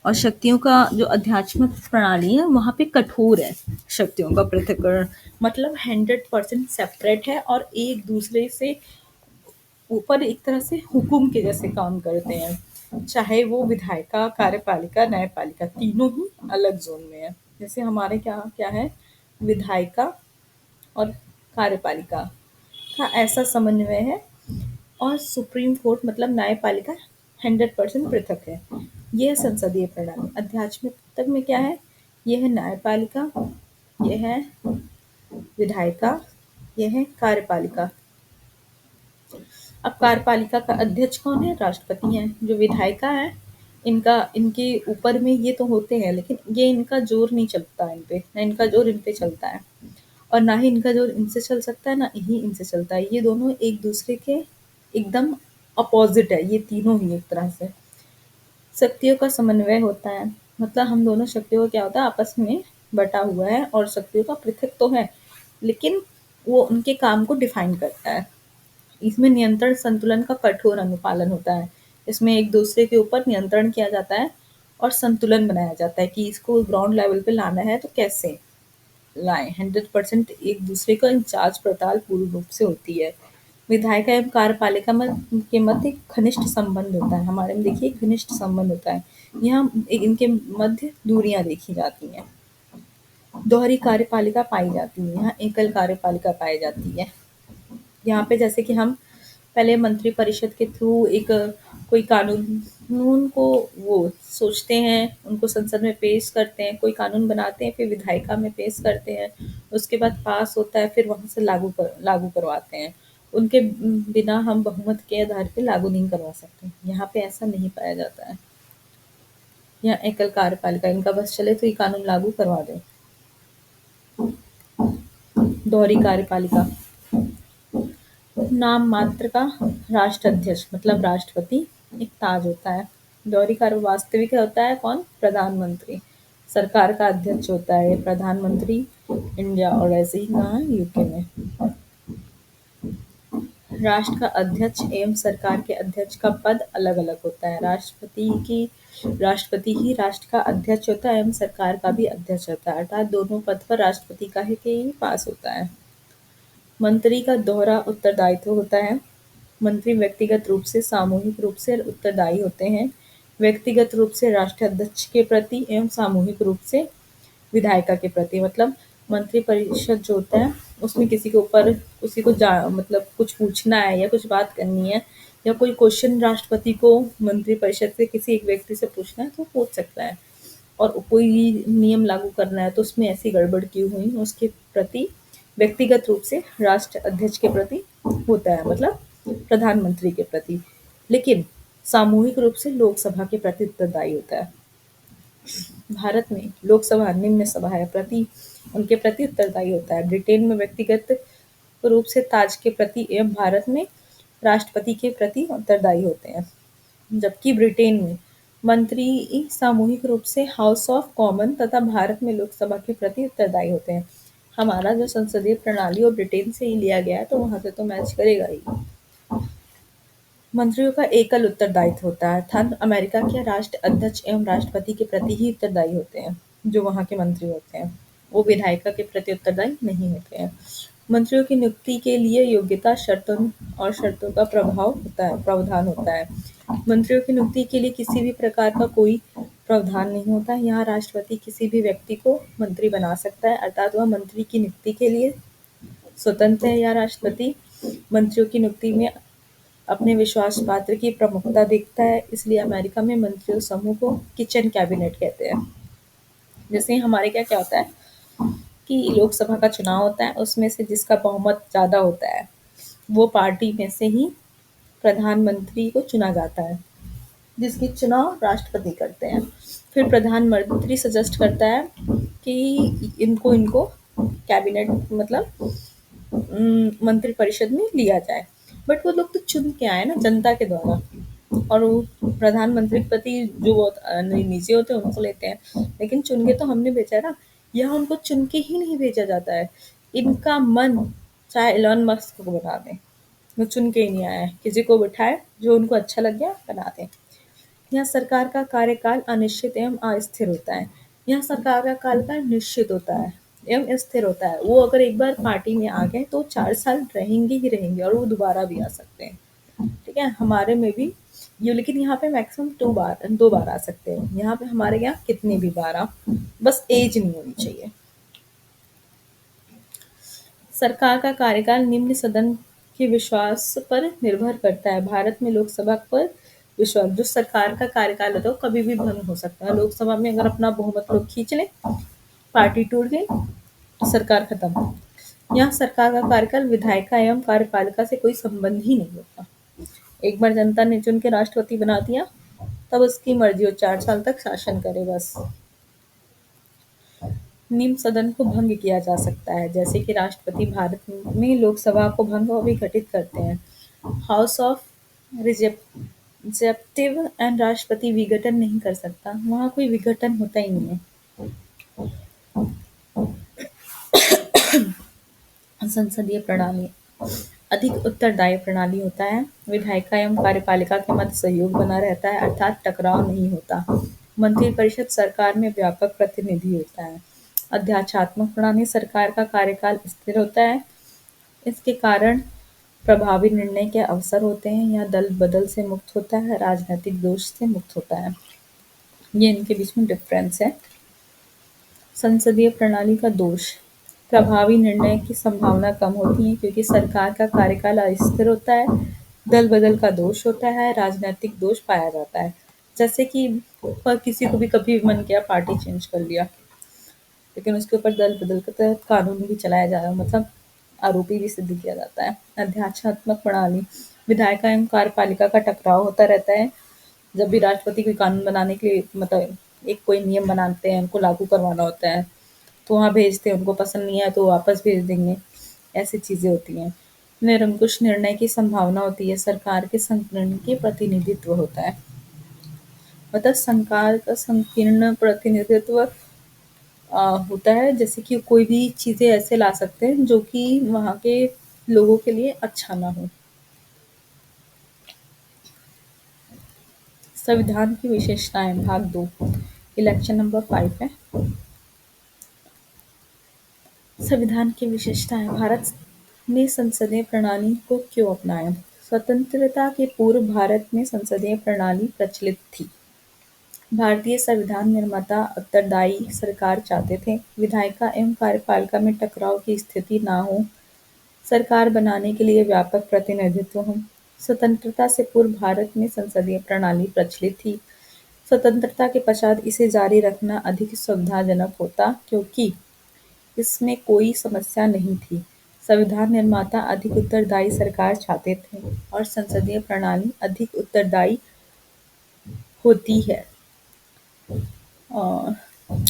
Speaker 2: और शक्तियों का जो अध्यात्मक प्रणाली है वहाँ पे कठोर है। शक्तियों का पृथक्करण मतलब 100% सेपरेट है और एक दूसरे से ऊपर एक तरह से हुकुम के जैसे काम करते हैं। चाहे वो विधायिका, कार्यपालिका, न्यायपालिका तीनों ही अलग ज़ोन में है। जैसे हमारे क्या क्या है, विधायिका और कार्यपालिका का ऐसा समन्वय है, और सुप्रीम कोर्ट मतलब न्यायपालिका 100% पृथक है। ये है संसदीय प्रणाली। आध्यात्मिक तक में क्या है? ये है न्यायपालिका, ये है विधायिका, ये है कार्यपालिका। अब कार्यपालिका का अध्यक्ष कौन है? राष्ट्रपति हैं। जो विधायिका है, इनका इनके ऊपर में ये तो होते हैं, लेकिन ये इनका जोर नहीं चलता इन पे, ना इनका जोर इन पे चलता है, और ना ही इनका जोर इनसे चल सकता है, ना ही इनसे चलता है। ये दोनों एक दूसरे के एकदम अपोजिट है, ये तीनों ही एक तरह से। शक्तियों का समन्वय होता है, मतलब हम दोनों शक्तियों का क्या होता है, आपस में बटा हुआ है, और शक्तियों का पृथक तो है, लेकिन वो उनके काम को डिफाइन करता है। इसमें नियंत्रण संतुलन का कठोर अनुपालन होता है। इसमें एक दूसरे के ऊपर नियंत्रण किया जाता है और संतुलन बनाया जाता है कि इसको ग्राउंड लेवल पे लाना है तो कैसे लाएं। 100% एक दूसरे का जांच पड़ताल पूर्ण रूप से होती है। विधायिका एवं कार्यपालिका के मध्य एक घनिष्ठ संबंध होता है। हमारे में देखिए घनिष्ठ संबंध होता है। यहाँ इनके मध्य दूरियां देखी जाती हैं। दोहरी कार्यपालिका पाई जाती है, यहाँ एकल कार्यपालिका पाई जाती है। यहाँ पे जैसे कि हम पहले मंत्री परिषद के थ्रू एक कोई कानून को वो सोचते हैं, उनको संसद में पेश करते हैं, कोई कानून बनाते हैं, फिर विधायिका में पेश करते हैं, उसके बाद पास होता है, फिर वहां से लागू करवाते हैं। उनके बिना हम बहुमत के आधार पे लागू नहीं करवा सकते। यहाँ पे ऐसा नहीं पाया जाता है। यहाँ एकल कार्यपालिका, इनका बस चले तो ये कानून लागू करवा दे। दोहरी कार्यपालिका, नाम मात्र का राष्ट्राध्यक्ष मतलब राष्ट्रपति एक ताज होता है। दोहरी कार्य वास्तविक होता है कौन? प्रधानमंत्री। सरकार का अध्यक्ष होता है प्रधानमंत्री इंडिया, और ऐसे ही कहाँ यूके में। राष्ट्र का अध्यक्ष एवं सरकार के अध्यक्ष का पद अलग अलग होता है। राष्ट्रपति ही राष्ट्र का अध्यक्ष होता है एवं सरकार का भी अध्यक्ष होता है, अर्थात दोनों पद पर राष्ट्रपति का ही पास होता है। मंत्री का दोहरा उत्तरदायित्व होता है। मंत्री व्यक्तिगत रूप से, सामूहिक रूप से उत्तरदायी होते हैं। व्यक्तिगत रूप से राष्ट्राध्यक्ष के प्रति एवं सामूहिक रूप से विधायिका के प्रति। मतलब मंत्री परिषद जो होता है उसमें किसी को मतलब कुछ पूछना है या कुछ बात करनी है या कोई क्वेश्चन राष्ट्रपति को मंत्री परिषद से किसी एक व्यक्ति से पूछना है तो पूछ सकता है। और कोई नियम लागू करना है तो उसमें ऐसी गड़बड़ क्यों हुई उसके प्रति व्यक्तिगत रूप से राष्ट्र अध्यक्ष के प्रति होता है, मतलब प्रधानमंत्री के प्रति। लेकिन सामूहिक रूप से लोकसभा के प्रति उत्तरदायी होता है। भारत में लोकसभा निम्न सभा है, उनके प्रति उत्तरदायी होता है। ब्रिटेन में व्यक्तिगत रूप से ताज के प्रति एवं भारत में राष्ट्रपति के प्रति उत्तरदायी होते हैं। जबकि ब्रिटेन में मंत्री सामूहिक रूप से हाउस ऑफ कॉमन तथा भारत में लोकसभा के प्रति उत्तरदायी होते हैं। हमारा जो संसदीय प्रणाली वो ब्रिटेन से ही लिया गया है तो वहां से तो मैच करेगा ही। मंत्रियों का एकल उत्तरदायित्व होता है, अर्थात अमेरिका के राष्ट्र अध्यक्ष एवं राष्ट्रपति के प्रति ही उत्तरदायी होते हैं। जो वहाँ के मंत्री होते हैं वो विधायिका के प्रति उत्तरदायी नहीं होते हैं। मंत्रियों की नियुक्ति के लिए योग्यता शर्तों का प्रावधान होता है। मंत्रियों की नियुक्ति के लिए किसी भी प्रकार का कोई प्रावधान नहीं होता है। यहाँ राष्ट्रपति किसी भी व्यक्ति को मंत्री बना सकता है, अर्थात वह मंत्री की नियुक्ति के लिए स्वतंत्र है। या राष्ट्रपति मंत्रियों की नियुक्ति में अपने विश्वास पात्र की प्रमुखता देखता है, इसलिए अमेरिका में मंत्रियों समूह को किचन कैबिनेट कहते हैं। जैसे हमारे क्या क्या होता है कि लोकसभा का चुनाव होता है, उसमें से जिसका बहुमत ज्यादा होता है वो पार्टी में से ही प्रधानमंत्री को चुना जाता है, जिसकी चुनाव राष्ट्रपति करते हैं। फिर प्रधानमंत्री सजेस्ट करता है कि इनको कैबिनेट मतलब मंत्रिपरिषद में लिया जाए। बट वो लोग तो चुन के आए ना जनता के द्वारा, और वो प्रधानमंत्री के प्रति जो बहुत निजी होते हैं उनको लेते हैं, लेकिन चुन के तो हमने भेजा है ना। यहाँ उनको चुन के ही नहीं भेजा जाता है, इनका मन चाहे एलन मस्क को बना दें, वो चुन के ही नहीं आया है, किसी को बिठाए जो उनको अच्छा लग गया बना दें। यहाँ सरकार का कार्यकाल अनिश्चित एवं अस्थिर होता है। यहाँ सरकार का कार्यकाल निश्चित होता है एवं स्थिर होता है। वो अगर एक बार पार्टी में आ गए तो 4 साल रहेंगे ही रहेंगे और वो दोबारा भी आ सकते हैं। ठीक है, हमारे में भी ये, लेकिन यहाँ पे मैक्सिमम 2 बार आ सकते हैं। यहाँ पे हमारे यहाँ कितने भी बार आ, बस एज नहीं होनी चाहिए। सरकार का कार्यकाल निम्न सदन के विश्वास पर निर्भर करता है। भारत में लोकसभा पर विश्वास, जो सरकार का कार्यकाल होता है वो कभी भी भंग हो सकता है। लोकसभा में अगर अपना बहुमत लोग खींच ले, पार्टी टूट गई, सरकार खत्म। यहाँ सरकार का कार्यकाल विधायिका एवं कार्यपालिका से कोई संबंध ही नहीं होता। एक बार जनता ने चुन के राष्ट्रपति बना दिया, तब उसकी मर्जी हो 4 साल तक शासन करे बस। निम्न सदन को भंग किया जा सकता है, जैसे कि राष्ट्रपति भारत में लोकसभा को भंग और विघटित करते हैं। हाउस ऑफ रिजेप्टिव एंड राष्ट्रपति विघटन नहीं कर सकता, वहाँ कोई विघटन होता ही नहीं है। संसदीय प्रणाली अधिक उत्तरदायी प्रणाली होता है। विधायिका एवं कार्यपालिका के मध्य सहयोग बना रहता है, अर्थात टकराव नहीं होता। मंत्रिपरिषद सरकार में व्यापक प्रतिनिधि होता है। अध्याचात्मक प्रणाली, सरकार का कार्यकाल स्थिर होता है। इसके कारण प्रभावी निर्णय के अवसर होते हैं, यहाँ दल बदल से मुक्त होता है, राजनीतिक दोष से मुक्त होता है। ये इनके बीच में डिफरेंस है। संसदीय प्रणाली का दोष, प्रभावी निर्णय की संभावना कम होती है क्योंकि सरकार का कार्यकाल अस्थिर होता है, दल बदल का दोष होता है, राजनीतिक दोष पाया जाता है। जैसे कि किसी को भी कभी मन किया पार्टी चेंज कर लिया, लेकिन उसके ऊपर दल बदल के तहत कानून भी चलाया जा रहा है, मतलब आरोपी भी सिद्ध किया जाता है। अध्यात्मात्मक प्रणाली, विधायिका एवं कार्यपालिका का टकराव होता रहता है। जब भी राष्ट्रपति कोई कानून बनाने के लिए मतलब एक कोई नियम बनाते हैं, उनको लागू करवाना होता है, तो वहाँ भेजते हैं, उनको पसंद नहीं आया तो वापस भेज देंगे, ऐसी चीज़ें होती हैं। निरंकुश निर्णय की संभावना होती है, सरकार के संकीर्ण के प्रतिनिधित्व होता है, मतलब सरकार का संकीर्ण प्रतिनिधित्व होता है, जैसे कि कोई भी चीज़ें ऐसे ला सकते हैं जो कि वहाँ के लोगों के लिए अच्छा ना हो। संविधान की विशेषताएं भाग 2, इलेक्शन नंबर 5 है। संविधान की विशेषताएं, भारत ने संसदीय प्रणाली को क्यों अपनाया? स्वतंत्रता के पूर्व भारत में संसदीय प्रणाली प्रचलित थी। भारतीय संविधान निर्माता उत्तरदायी सरकार चाहते थे, विधायिका एवं कार्यपालिका में टकराव की स्थिति ना हो, सरकार बनाने के लिए व्यापक प्रतिनिधित्व हो। स्वतंत्रता से पूर्व भारत में संसदीय प्रणाली प्रचलित थी। स्वतंत्रता के पश्चात इसे जारी रखना अधिक सुविधाजनक होता क्योंकि इसमें कोई समस्या नहीं थी। संविधान निर्माता अधिक उत्तरदायी सरकार चाहते थे और संसदीय प्रणाली अधिक उत्तरदायी होती है। अ,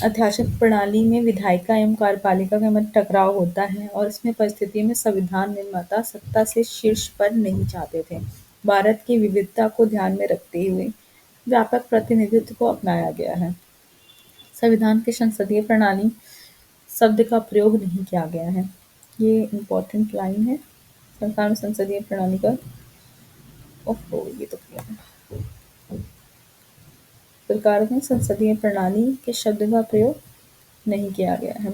Speaker 2: अध्यात्म प्रणाली में विधायिका एवं कार्यपालिका के मध्य टकराव होता है और इसमें परिस्थिति में संविधान निर्माता सत्ता से शीर्ष पर नहीं चाहते थे। भारत की विविधता को ध्यान में रखते हुए व्यापक प्रतिनिधित्व को अपनाया गया है। संविधान की संसदीय प्रणाली शब्द का प्रयोग नहीं किया गया है। ये इम्पोर्टेंट लाइन है। सरकार में संसदीय प्रणाली का ओहो ये तो किया है। सरकार में संसदीय प्रणाली के शब्द का प्रयोग नहीं किया गया है,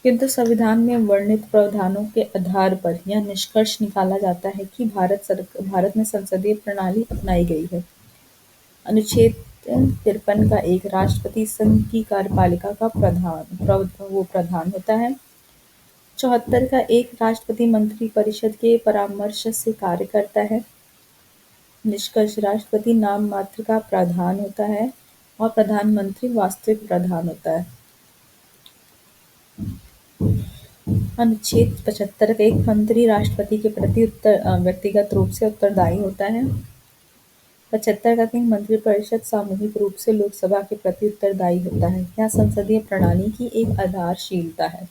Speaker 2: किंतु संविधान में वर्णित प्रावधानों के आधार पर यह निष्कर्ष निकाला जाता है कि भारत में संसदीय प्रणाली अपनाई गई है। अनुच्छेद 53 का एक, राष्ट्रपति संघ की कार्यपालिका का प्रधान होता है। 74 का एक, राष्ट्रपति मंत्रिपरिषद के परामर्श से कार्य करता है। निष्कर्ष, राष्ट्रपति नाम मात्र का प्रधान होता है और प्रधानमंत्री वास्तविक प्रधान होता है। अनुच्छेद 75 का एक, मंत्री राष्ट्रपति के प्रति व्यक्तिगत रूप से उत्तरदायी होता है। 75 का तीन, मंत्रिपरिषद सामूहिक रूप से लोकसभा के प्रति उत्तरदायी होता है। यह संसदीय प्रणाली की एक आधारशिलता है।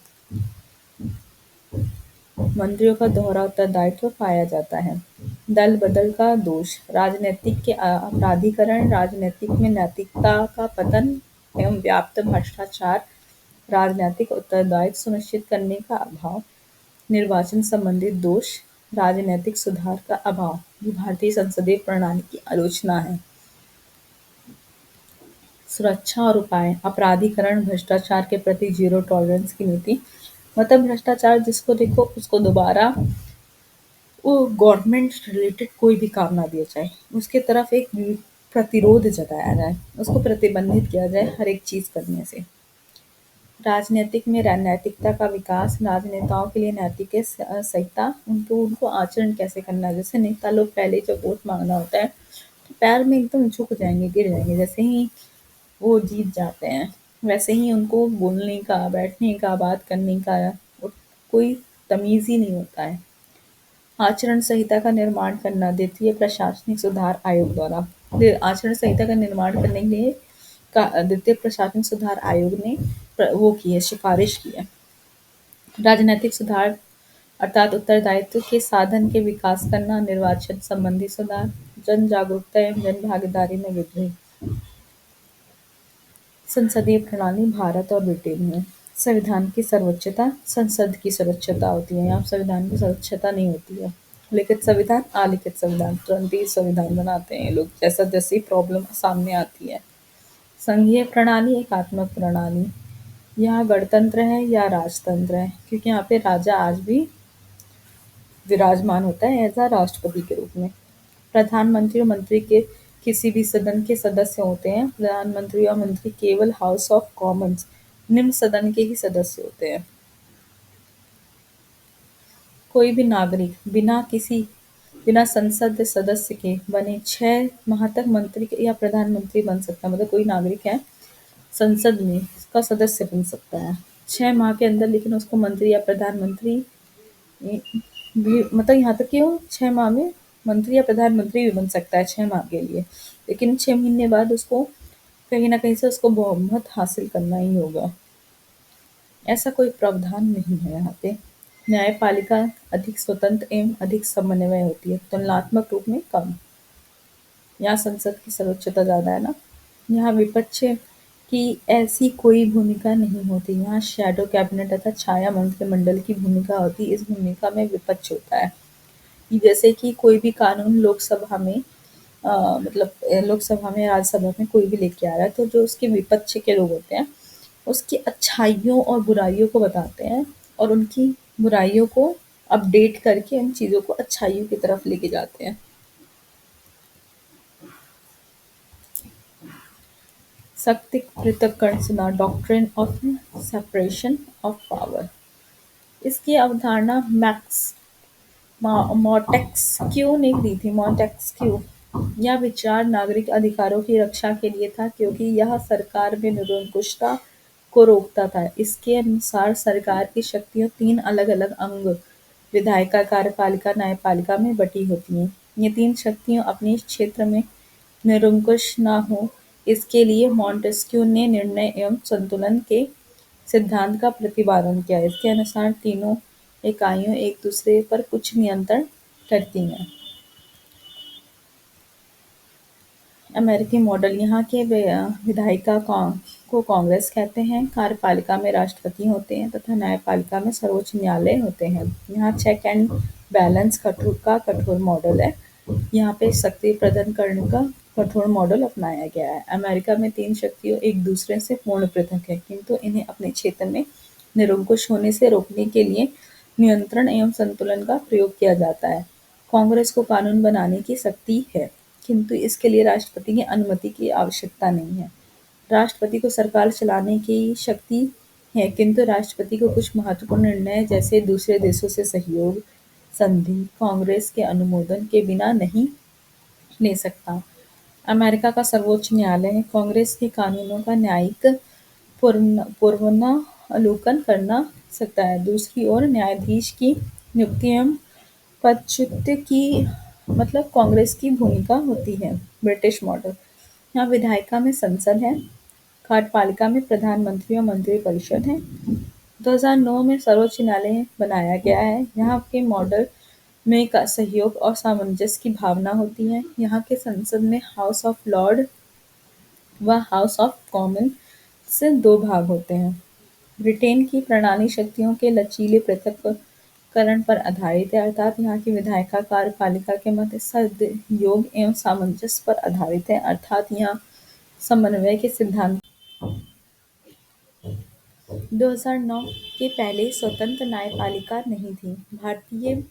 Speaker 2: मंत्रियों का दोहरा उत्तरदायित्व पाया जाता है। दल बदल का दोष, राजनीतिक के अपराधीकरण, राजनीतिक में नैतिकता का पतन एवं व्याप्त भ्रष्टाचार, राजनीतिक उत्तरदायित्व सुनिश्चित करने का अभाव, निर्वाचन संबंधित दोष, राजनीतिक सुधार का अभाव, ये भारतीय संसदीय प्रणाली की आलोचना है। सुरक्षा और उपाय, अपराधीकरण, भ्रष्टाचार के प्रति जीरो टॉलरेंस की नीति, मतलब भ्रष्टाचार जिसको देखो उसको दोबारा वो गवर्नमेंट रिलेटेड कोई भी काम ना दिया जाए, उसके तरफ एक प्रतिरोध जताया जाए, उसको प्रतिबंधित किया जाए हर एक चीज करने से। राजनीतिक में नैतिकता का विकास, राजनेताओं के लिए नैतिक संहिता, उनको आचरण कैसे करना है। जैसे नेता लोग पहले जब वोट मांगना होता है तो पैर में एकदम झुक जाएंगे, गिर जाएंगे, जैसे ही वो जीत जाते हैं वैसे ही उनको बोलने का, बैठने का, बात करने का कोई तमीज ही नहीं होता है। आचरण संहिता का निर्माण करना, द्वितीय प्रशासनिक सुधार आयोग द्वारा। आचरण संहिता का निर्माण करने के लिए द्वितीय प्रशासनिक सुधार आयोग ने वो की है, सिफारिश की है। राजनीतिक सुधार अर्थात उत्तरदायित्व के साधन के विकास करना, निर्वाचन संबंधी सुधार, जन जागरूकता एवं जन भागीदारी में वृद्धि। संसदीय प्रणाली भारत और ब्रिटेन में, संविधान की सर्वोच्चता, संसद की सर्वोच्चता होती है। यहाँ संविधान की सर्वोच्चता नहीं होती है। लिखित संविधान, अलिखित संविधान, तुरंत ही संविधान बनाते हैं ये लोग, जैसा जैसी प्रॉब्लम सामने आती है। संघीय प्रणाली एकात्मक प्रणाली, यहाँ गणतंत्र है या राजतंत्र है, क्योंकि यहाँ पे राजा आज भी विराजमान होता है एज अ राष्ट्रपति के रूप में। प्रधानमंत्री और मंत्री के किसी भी सदन के सदस्य होते हैं। प्रधानमंत्री और मंत्री केवल हाउस ऑफ कॉमन्स निम्न सदन के ही सदस्य होते हैं। कोई भी नागरिक बिना संसद सदस्य के बने 6 माह तक मंत्री या प्रधानमंत्री बन सकता है। मतलब कोई नागरिक है संसद में इसका सदस्य बन सकता है 6 माह के अंदर, लेकिन उसको मंत्री या प्रधानमंत्री भी, मतलब यहाँ तक कि वो 6 माह में मंत्री या प्रधानमंत्री भी बन सकता है 6 माह के लिए, लेकिन 6 महीने बाद उसको कहीं ना कहीं से उसको बहुमत हासिल करना ही होगा। ऐसा कोई प्रावधान नहीं है यहाँ पे। न्यायपालिका अधिक स्वतंत्र एवं अधिक समन्वय होती है, तुलनात्मक रूप में कम। यहाँ संसद की सर्वोच्चता ज्यादा है ना। यहाँ विपक्ष की ऐसी कोई भूमिका नहीं होती। यहाँ शैडो कैबिनेट तथा छाया मंत्रिमंडल की भूमिका होती है। इस भूमिका में विपक्ष होता है। जैसे कि कोई भी कानून लोकसभा में लोकसभा में राज्यसभा में कोई भी लेके आ रहा है, तो जो उसके विपक्ष के लोग होते हैं उसकी अच्छाइयों और बुराइयों को बताते हैं और उनकी बुराइयों को अपडेट करके उन चीज़ों को अच्छाइयों की तरफ लेके जाते हैं। शक्ति पृथक्करण सिद्धांत doctrine of separation of power, इसकी अवधारणा मॉन्टेस्क्यू ने दी थी। मॉन्टेस्क्यू, यह विचार नागरिक अधिकारों की रक्षा के लिए था क्योंकि यह सरकार में निरंकुशता को रोकता था। इसके अनुसार सरकार की शक्तियाँ 3 अलग-अलग अंग विधायिका, कार्यपालिका, न्यायपालिका में बटी होती हैं। ये 3 शक्तियाँ अपने क्षेत्र में निरंकुश न हो, इसके लिए मॉन्टेस्क्यू ने निर्णय एवं संतुलन के सिद्धांत का प्रतिपादन किया। इसके अनुसार तीनों इकाइयाँ एक दूसरे पर कुछ नियंत्रण करती हैं। अमेरिकी मॉडल, यहाँ के विधायिका को कांग्रेस कहते हैं, कार्यपालिका में राष्ट्रपति होते हैं तथा न्यायपालिका में सर्वोच्च न्यायालय होते हैं। यहाँ चेक एंड बैलेंस कठोर मॉडल है। यहाँ पे शक्ति प्रदान करने का कठोर मॉडल अपनाया गया है। अमेरिका में 3 शक्तियाँ एक दूसरे से पूर्ण पृथक है, किंतु इन्हें अपने क्षेत्र में निरंकुश होने से रोकने के लिए नियंत्रण एवं संतुलन का प्रयोग किया जाता है। कांग्रेस को कानून बनाने की शक्ति है, किंतु इसके लिए राष्ट्रपति की अनुमति की आवश्यकता नहीं है। राष्ट्रपति को सरकार चलाने की शक्ति है, किंतु राष्ट्रपति को कुछ महत्वपूर्ण निर्णय जैसे दूसरे देशों से सहयोग संधि कांग्रेस के अनुमोदन के बिना नहीं ले सकता। अमेरिका का सर्वोच्च न्यायालय कांग्रेस के कानूनों का न्यायिक पूर्वावलोकन करना सकता है। दूसरी ओर न्यायाधीश की नियुक्ति एवं पदच्युत की मतलब कांग्रेस की भूमिका होती है। ब्रिटिश मॉडल, यहाँ विधायिका में संसद है, कार्यपालिका में प्रधानमंत्री और मंत्रिपरिषद है। 2009 में सर्वोच्च न्यायालय बनाया गया है। यहाँ के मॉडल में का सहयोग और सामंजस्य की भावना होती है। यहाँ के संसद में हाउस ऑफ लॉर्ड व हाउस ऑफ कॉमन से 2 भाग होते हैं। ब्रिटेन की प्रणाली शक्तियों के लचीले पृथक्करण पर आधारित है, अर्थात यहाँ की विधायिका कार्यपालिका के मध्य सहयोग एवं सामंजस्य पर आधारित है, अर्थात यहाँ समन्वय के सिद्धांत। 2009 के पहले स्वतंत्र न्यायपालिका नहीं थी। भारतीय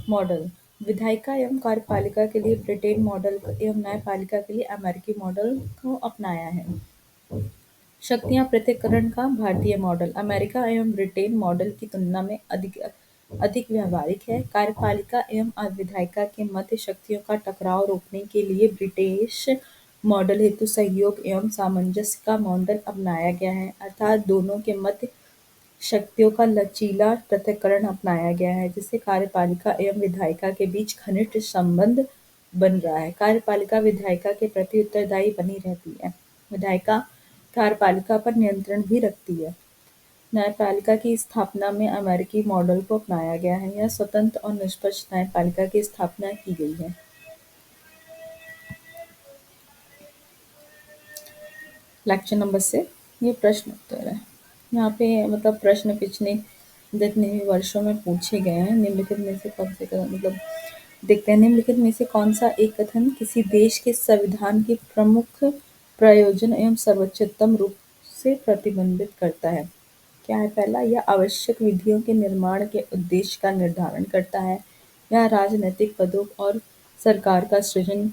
Speaker 2: मॉडल, विधायिका एवं कार्यपालिका के लिए ब्रिटेन मॉडल एवं न्यायपालिका के लिए अमेरिकी मॉडल को अपनाया है। शक्तियाँ पृथक्करण का भारतीय मॉडल अमेरिका एवं ब्रिटेन मॉडल की तुलना में अधिक व्यावहारिक है। कार्यपालिका एवं विधायिका के मध्य शक्तियों का टकराव रोकने के लिए ब्रिटिश मॉडल हेतु सहयोग एवं सामंजस्य का मॉडल अपनाया गया है, अर्थात दोनों के मध्य शक्तियों का लचीला पृथक्करण अपनाया गया है, जिससे कार्यपालिका एवं विधायिका के बीच घनिष्ठ संबंध बन रहा है। कार्यपालिका विधायिका के प्रति उत्तरदायी बनी रहती है। विधायिका कार्यपालिका पर नियंत्रण भी रखती है। न्यायपालिका की स्थापना में अमेरिकी मॉडल को अपनाया गया है। यह स्वतंत्र और निष्पक्ष न्यायपालिका की स्थापना की गई है। लेक्चर नंबर 6, ये प्रश्न उत्तर है। यहाँ पे मतलब प्रश्न पिछले जितने भी वर्षों में पूछे गए हैं, निम्नलिखित में से कौन से मतलब देखते हैं, निम्नलिखित में से कौन सा एक कथन किसी देश के संविधान के प्रमुख प्रयोजन एवं सर्वोच्चतम रूप से प्रतिबंधित करता है। क्या है पहला, यह आवश्यक विधियों के निर्माण के उद्देश्य का निर्धारण करता है। यह राजनैतिक पदों और सरकार का सृजन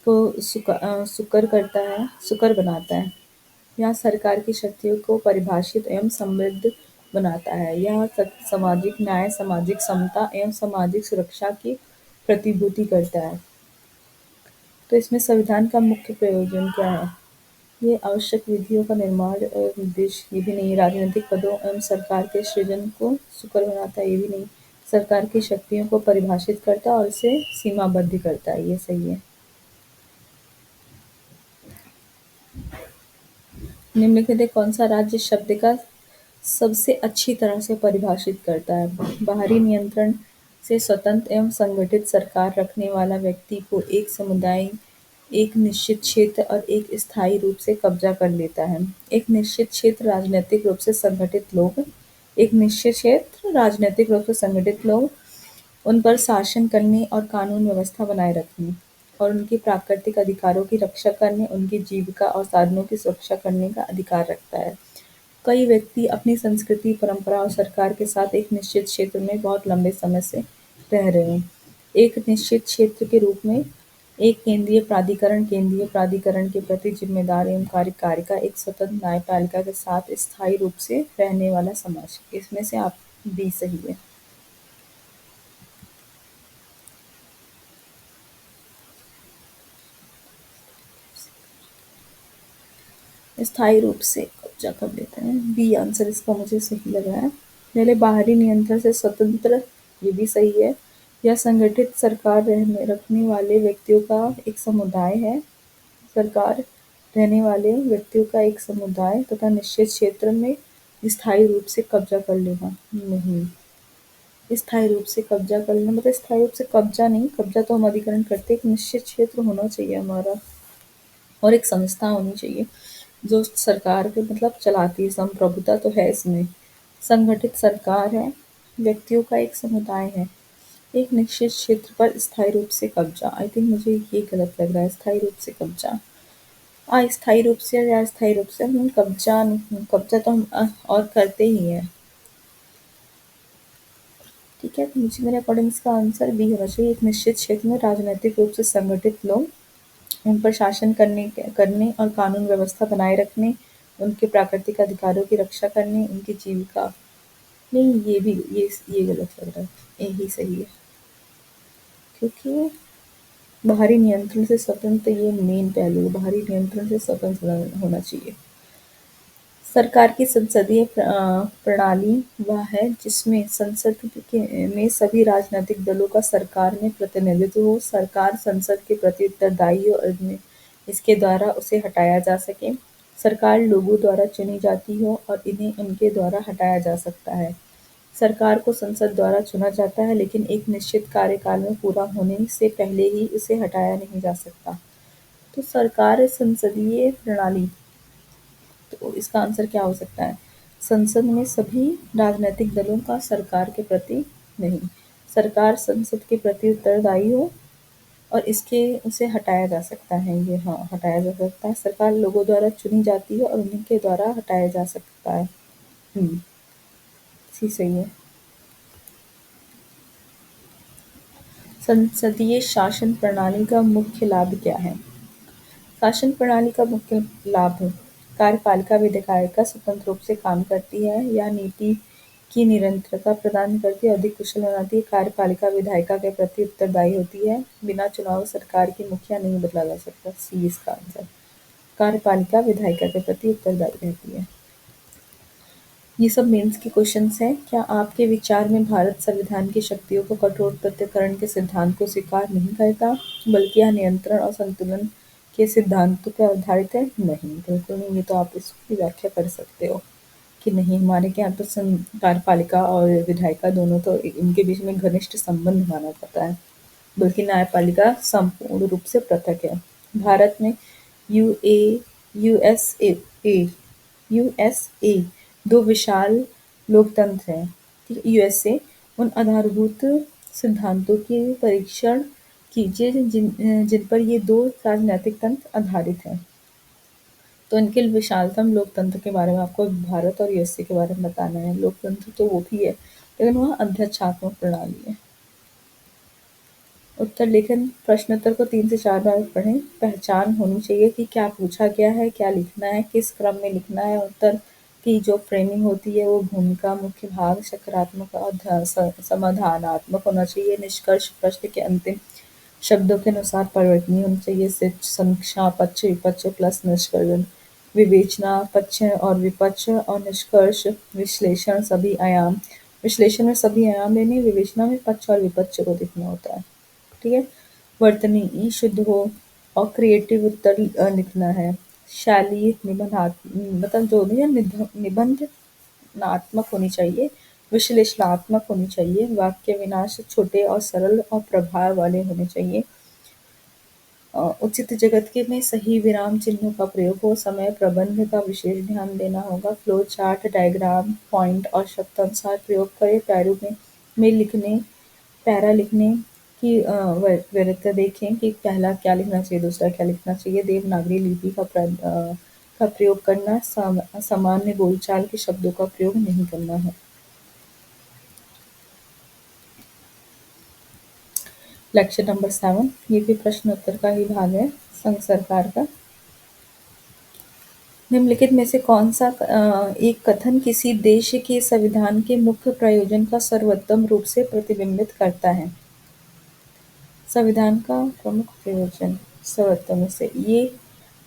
Speaker 2: को सुकर बनाता है। यह सरकार की शक्तियों को परिभाषित एवं समृद्ध बनाता है। यह सामाजिक न्याय, सामाजिक समता एवं सामाजिक सुरक्षा की प्रतिभूति करता है। तो इसमें संविधान का मुख्य प्रयोजन क्या है? ये आवश्यक विधियों का निर्माण और निर्देश, ये भी नहीं। राजनीतिक पदों एवं सरकार के सृजन को सुकर बनाता है, ये भी नहीं। सरकार की शक्तियों को परिभाषित करता है और इसे सीमाबद्ध करता है, ये सही है। निम्नलिखित में कौन सा राज्य शब्द का सबसे अच्छी तरह से परिभाषित करता है? बाहरी नियंत्रण से स्वतंत्र एवं संगठित सरकार रखने वाला व्यक्ति को एक समुदाय एक निश्चित क्षेत्र और एक स्थायी रूप से कब्जा कर लेता है। एक निश्चित क्षेत्र राजनीतिक रूप से संगठित लोग एक निश्चित क्षेत्र राजनीतिक रूप से संगठित लोग उन पर शासन करने और कानून व्यवस्था बनाए रखने और उनके प्राकृतिक अधिकारों की रक्षा करने, उनकी जीविका और साधनों की सुरक्षा करने का अधिकार रखता है। कई व्यक्ति अपनी संस्कृति, परंपरा और सरकार के साथ एक निश्चित क्षेत्र में बहुत लंबे समय से रह रहे हैं। एक निश्चित क्षेत्र के रूप में एक केंद्रीय प्राधिकरण के प्रति जिम्मेदार एवं कार्यकारी का एक स्वतंत्र न्यायपालिका के साथ स्थायी रूप से रहने वाला समाज। इसमें से आप बी सही है। स्थायी रूप से कब्जा कर लेते हैं, बी आंसर इसका मुझे सही लग रहा है। पहले बाहरी नियंत्रण से स्वतंत्र, ये भी सही है। यह संगठित सरकार रखने वाले व्यक्तियों का एक समुदाय है। सरकार रहने वाले व्यक्तियों का एक समुदाय तथा निश्चित क्षेत्र में स्थायी रूप से कब्जा कर लेना, नहीं। स्थायी रूप से कब्जा कर लेना मतलब स्थायी रूप से कब्जा नहीं, कब्जा तो हम अधिकरण करते, एक निश्चित क्षेत्र होना चाहिए हमारा और एक संस्था होनी चाहिए जो सरकार के मतलब चलाती है। संप्रभुता तो है इसमें। संगठित सरकार है, व्यक्तियों का एक समुदाय है, एक निश्चित क्षेत्र पर स्थायी रूप से कब्जा। आई थिंक मुझे ये गलत लग रहा है, स्थायी रूप से कब्जा। अस्थायी रूप से या स्थायी रूप से हम कब्जा नहीं, कब्जा तो हम और करते ही हैं। ठीक है, तो मुझे मेरे अकॉर्डिंग इसका आंसर बी होना चाहिए। एक निश्चित क्षेत्र में राजनीतिक रूप से संगठित लोग उन पर शासन करने और कानून व्यवस्था बनाए रखने, उनके प्राकृतिक अधिकारों की रक्षा करने, उनकी जीविका। नहीं, ये भी ये गलत लग रहा है, ये ही सही है। क्योंकि बाहरी नियंत्रण से स्वतंत्र, ये मेन पहलू है, बाहरी नियंत्रण से स्वतंत्र होना चाहिए। सरकार की संसदीय प्रणाली वह है जिसमें में सभी राजनीतिक दलों का सरकार में प्रतिनिधित्व हो। सरकार संसद के प्रति उत्तरदायी हो और इसके द्वारा उसे हटाया जा सके। सरकार लोगों द्वारा चुनी जाती हो और इन्हें उनके द्वारा हटाया जा सकता है। सरकार को संसद द्वारा चुना जाता है, लेकिन एक निश्चित कार्यकाल में पूरा होने से पहले ही उसे हटाया नहीं जा सकता। तो सरकार संसदीय प्रणाली, तो इसका आंसर क्या हो सकता है? संसद में सभी राजनीतिक दलों का सरकार के प्रति नहीं, सरकार संसद के प्रति उत्तरदायी हो और इसके उसे हटाया जा सकता है। ये हाँ, हटाया जा सकता है। सरकार लोगों द्वारा चुनी जाती है और उनके द्वारा हटाया जा सकता है। सी सही है। संसदीय शासन प्रणाली का मुख्य लाभ क्या है? शासन प्रणाली का मुख्य लाभ कार्यपालिका विधायिका स्वतंत्र रूप से काम करती है। यह नीति की निरंतरता प्रदान करती है, अधिक कुशल बनाती है। कार्यपालिका विधायिका के प्रति उत्तरदायी होती है। बिना चुनाव सरकार की मुखिया नहीं बदला जा सकता, सी इसका आंसर। कार्यपालिका विधायिका के प्रति उत्तरदायी रहती है। ये सब मेंस के क्वेश्चंस हैं। क्या आपके विचार में भारत संविधान की शक्तियों को कठोर पृथक्करण के सिद्धांत को स्वीकार नहीं करता, बल्कि यह नियंत्रण और संतुलन के सिद्धांतों पर आधारित है? नहीं, बिल्कुल नहीं। ये तो आप इसकी व्याख्या कर सकते हो कि नहीं, हमारे के यहाँ तो कार्यपालिका और विधायिका दोनों तो इनके बीच में घनिष्ठ संबंध माना जाता है, बल्कि न्यायपालिका संपूर्ण रूप से पृथक है। भारत में यूए यूएसए यूएसए दो विशाल लोकतंत्र हैं। ठीक है, यूएसए उन आधारभूत सिद्धांतों के परीक्षण कीजिए जिन पर ये दो राजनीतिक तंत्र आधारित हैं। तो इनके विशालतम लोकतंत्र के बारे में आपको भारत और यूएसए के बारे में बताना है। लोकतंत्र तो वो भी है, लेकिन वह अध्यक्षात्मक प्रणाली है। उत्तर लेखन प्रश्नोत्तर को 3 से 4 बार पढ़ें। पहचान होनी चाहिए कि क्या पूछा गया है, क्या लिखना है, किस क्रम में लिखना है। उत्तर की जो फ्रेमिंग होती है वो भूमिका, मुख्य भाग, सकारात्मक और समाधानात्मक होना चाहिए। निष्कर्ष प्रश्न के अंतिम शब्दों के अनुसार परिवर्तनीय होनी चाहिए। सिर्फ समीक्षा, पक्ष विपक्ष प्लस निष्कर्षण, विवेचना, पक्ष और विपक्ष और निष्कर्ष, विश्लेषण सभी आयाम। विश्लेषण में सभी आयाम लेने, विवेचना में पक्ष और विपक्ष को देखना होता है। ठीक है। वर्तनी शुद्ध हो और क्रिएटिव उत्तर लिखना है। शैली मतलब जो भी है निबंधनात्मक होनी चाहिए, विश्लेषणात्मक होनी चाहिए। वाक्य विन्यास छोटे और सरल और प्रभाव वाले होने चाहिए। उचित जगत के में सही विराम चिन्हों का प्रयोग हो। समय प्रबंध का विशेष ध्यान देना होगा। फ्लो चार्ट, डायग्राम, पॉइंट और शब्दानुसार प्रयोग करें। प्रारूप में लिखने पैरा लिखने की वरीयता देखें कि पहला क्या लिखना चाहिए, दूसरा क्या लिखना चाहिए। देवनागरी लिपि का प्रयोग करना, सामान्य बोलचाल के शब्दों का प्रयोग नहीं करना है। लेक्चर नंबर 7 ये भी प्रश्न उत्तर का ही भाग है संघ सरकार का। निम्नलिखित में से कौन सा एक कथन किसी देश के संविधान के मुख्य प्रयोजन का सर्वोत्तम रूप से प्रतिबिंबित करता है? संविधान का प्रमुख प्रयोजन सर्वोत्तम से ये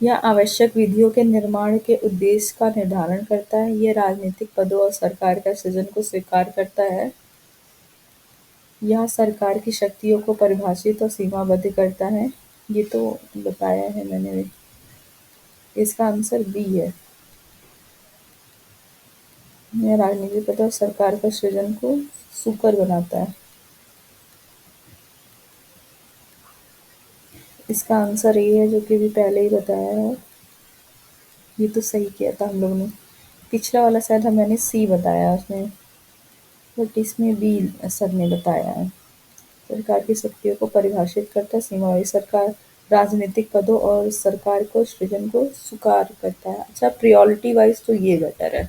Speaker 2: यह आवश्यक विधियों के निर्माण के उद्देश्य का निर्धारण करता है। यह राजनीतिक पदों और सरकार का सृजन को स्वीकार करता है। यह सरकार की शक्तियों को परिभाषित और सीमाबद्ध करता है। ये तो बताया है मैंने। इसका आंसर बी है। यह राजनीतिक पद और सरकार का सृजन को सुकर बनाता है। इसका आंसर ए है, जो कि भी पहले ही बताया है। ये तो सही किया था हम लोग ने। पिछला वाला शायद मैंने सी बताया उसमें, बट इसमें बी सर ने बताया है। सरकार की शक्तियों को परिभाषित करता है, सीमावाई सरकार राजनीतिक पदों और सरकार को सृजन को स्वीकार करता है। अच्छा, प्रियोरिटी वाइज तो ये बेटर है,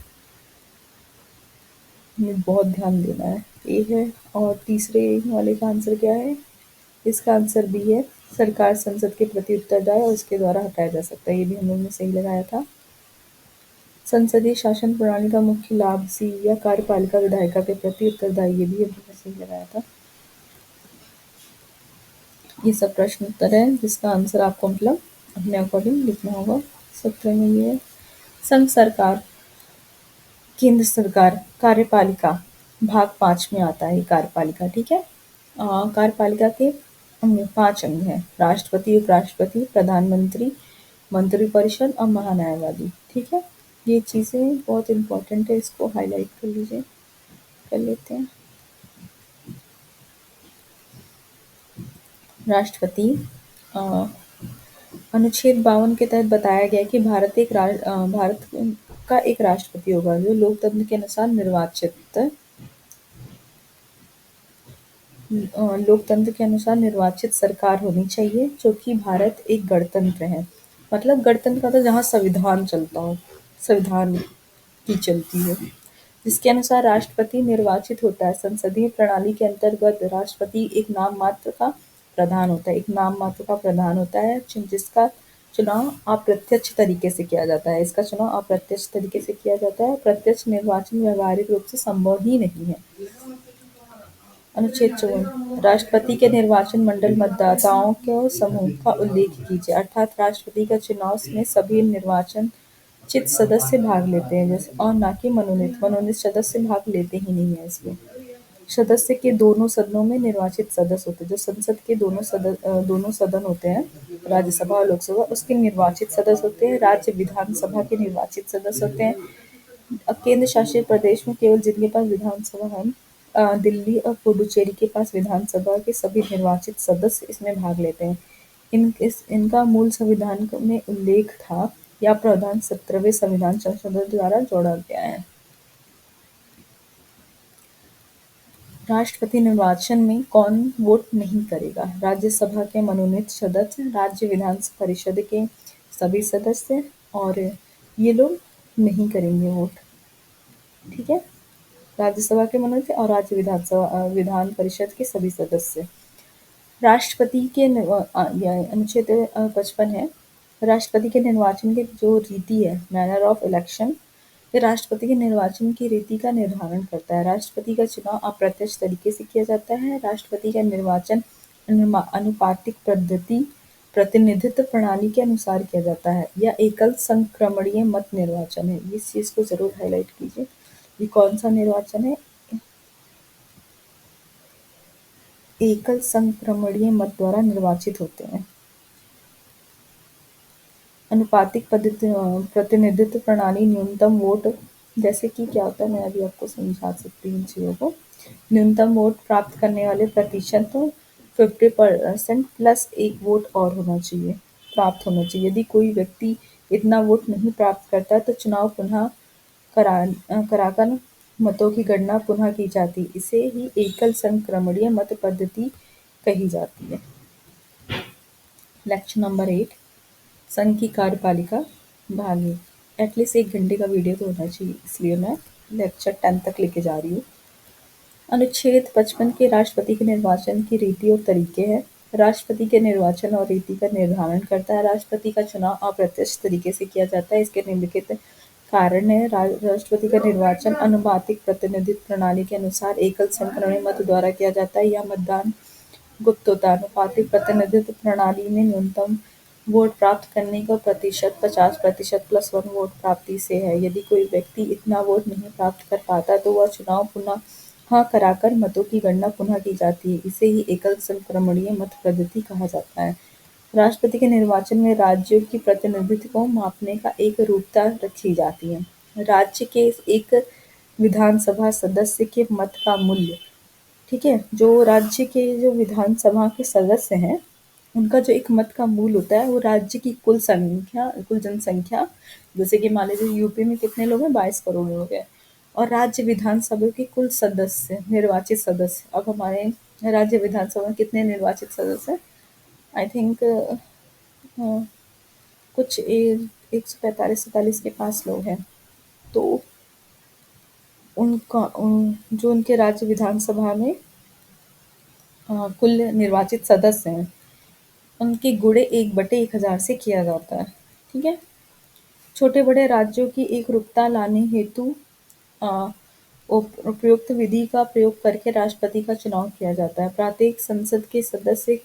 Speaker 2: हमें बहुत ध्यान देना है। ए है। और तीसरे वाले का आंसर क्या है? इसका आंसर बी है। सरकार संसद के प्रति उत्तरदायी और इसके द्वारा हटाया जा सकता है। ये भी हम लोग ने सही लगाया था। संसदीय शासन प्रणाली का मुख्य लाभ सी या कार्यपालिका विधायिका के प्रति उत्तरदायी, ये भी हम लोग ने सही लगाया था। ये सब प्रश्न उत्तर है जिसका आंसर आपको मतलब अपने अकॉर्डिंग लिखना होगा। 17 में ये है। संघ सरकार, केंद्र सरकार, कार्यपालिका भाग 5 में आता है ये कार्यपालिका। ठीक है। कार्यपालिका के 5 अंग हैं: राष्ट्रपति, उपराष्ट्रपति, प्रधानमंत्री, मंत्रिपरिषद और महान्यायवादी। ठीक है। ये चीज़ें बहुत इंपॉर्टेंट है, इसको हाईलाइट कर लीजिए। कर लेते हैं। राष्ट्रपति अनुच्छेद 52 के तहत बताया गया कि भारत का एक राष्ट्रपति होगा जो लोकतंत्र के अनुसार निर्वाचित सरकार होनी चाहिए, जो कि भारत एक गणतंत्र है। मतलब गणतंत्र का तो जहाँ संविधान चलता हो, संविधान की चलती हो, जिसके अनुसार राष्ट्रपति निर्वाचित होता है। संसदीय प्रणाली के अंतर्गत राष्ट्रपति एक नाम मात्र का प्रधान होता है। एक नाम मात्र का प्रधान होता है जिसका चुनाव अप्रत्यक्ष तरीके से किया जाता है। इसका चुनाव अप्रत्यक्ष तरीके से किया जाता है। प्रत्यक्ष निर्वाचन व्यावहारिक रूप से संभव ही नहीं है। अनुच्छेद 54 राष्ट्रपति के निर्वाचन मंडल मतदाताओं के समूह का उल्लेख कीजिए। अर्थात राष्ट्रपति का चुनाव में सभी निर्वाचित सदस्य भाग लेते हैं, जैसे और ना कि मनोनीत सदस्य भाग लेते ही नहीं है। इसमें सदस्य के दोनों सदनों में निर्वाचित सदस्य होते हैं। जो संसद के दोनों सदन होते हैं, राज्यसभा और लोकसभा, उसके निर्वाचित सदस्य होते हैं। राज्य विधानसभा के निर्वाचित सदस्य होते हैं। केंद्र शासित प्रदेश में केवल जिनके पास विधानसभा है, दिल्ली और पुडुचेरी के पास विधानसभा के सभी निर्वाचित सदस्य इसमें भाग लेते हैं। इनका मूल संविधान में उल्लेख था या प्रावधान 17वें संविधान संशोधन द्वारा जोड़ा गया है। राष्ट्रपति निर्वाचन में कौन वोट नहीं करेगा? राज्यसभा के मनोनीत सदस्य, राज्य विधान परिषद के सभी सदस्य, और ये लोग नहीं करेंगे वोट। ठीक है। राज्यसभा के मनोनीत और राज्य विधान परिषद के सभी सदस्य। राष्ट्रपति के यह अनुच्छेद 55 है। राष्ट्रपति के निर्वाचन की जो रीति है, मैनर ऑफ इलेक्शन, ये राष्ट्रपति के निर्वाचन की रीति का निर्धारण करता है। राष्ट्रपति का चुनाव अप्रत्यक्ष तरीके से किया जाता है। राष्ट्रपति का निर्वाचन अनुपातिक पद्धति प्रतिनिधित्व प्रणाली के अनुसार किया जाता है। यह एकल संक्रमणीय मत निर्वाचन है। इस चीज को जरूर हाईलाइट कीजिए। ये कौन सा निर्वाचन है? एकल संक्रमणीय मत द्वारा निर्वाचित होते हैं। अनुपातिक प्रतिनिधित्व प्रणाली न्यूनतम वोट, जैसे कि क्या होता है, मैं अभी आपको समझा सकती हूँ इन चीज़ों को। न्यूनतम वोट प्राप्त करने वाले प्रतिशत तो 50% प्लस एक वोट और होना चाहिए, प्राप्त होना चाहिए। यदि कोई व्यक्ति इतना वोट नहीं प्राप्त करता तो चुनाव पुनः कराकर मतों की गणना पुनः की जाती। इसे ही एकल संक्रमणीय मत पद्धति कही जाती है। लेक्चर नंबर 8, संघ की कार्यपालिका भाग 1। एटलीस्ट 1 घंटे का वीडियो तो होना चाहिए, इसलिए मैं लेक्चर 10 तक लेके जा रही हूँ। अनुच्छेद 55 के राष्ट्रपति के निर्वाचन की रीति और तरीके हैं। राष्ट्रपति के निर्वाचन और रीति का निर्धारण करता है। राष्ट्रपति का चुनाव अप्रत्यक्ष तरीके से किया जाता है। इसके निम्नलिखित कारण है। राष्ट्रपति का निर्वाचन अनुपातिक प्रतिनिधित्व प्रणाली के अनुसार एकल संक्रमण मत द्वारा किया जाता है। यह मतदान गुप्त होता है। अनुपातिक प्रतिनिधित्व प्रणाली में न्यूनतम वोट प्राप्त करने का प्रतिशत 50% प्लस 1 वोट प्राप्ति से है। यदि कोई व्यक्ति इतना वोट नहीं प्राप्त कर पाता तो वह चुनाव पुनः कराकर मतों की गणना पुनः की जाती है। इसे ही एकल संक्रमणीय मत पद्धति कहा जाता है। राष्ट्रपति के निर्वाचन में राज्यों की प्रतिनिधित्व को मापने का एक रूपता रखी जाती है। राज्य के एक विधानसभा सदस्य के मत का मूल्य, ठीक है, जो राज्य के जो विधानसभा के सदस्य हैं, उनका जो एक मत का मूल होता है वो राज्य की कुल जनसंख्या, जैसे कि मान लीजिए यूपी में कितने लोग हैं, 22 करोड़ लोग हैं, और राज्य विधानसभा के कुल सदस्य, निर्वाचित सदस्य। अब हमारे राज्य विधानसभा में कितने निर्वाचित सदस्य हैं? आई थिंक कुछ 145-47 के पास लोग हैं। तो जो उनके राज्य विधानसभा में कुल निर्वाचित सदस्य हैं, उनके गुणे 1/1000 से किया जाता है। ठीक है। छोटे बड़े राज्यों की एकरूपता लाने हेतु उपयुक्त विधि का प्रयोग करके राष्ट्रपति का चुनाव किया जाता है। प्रत्येक संसद के सदस्य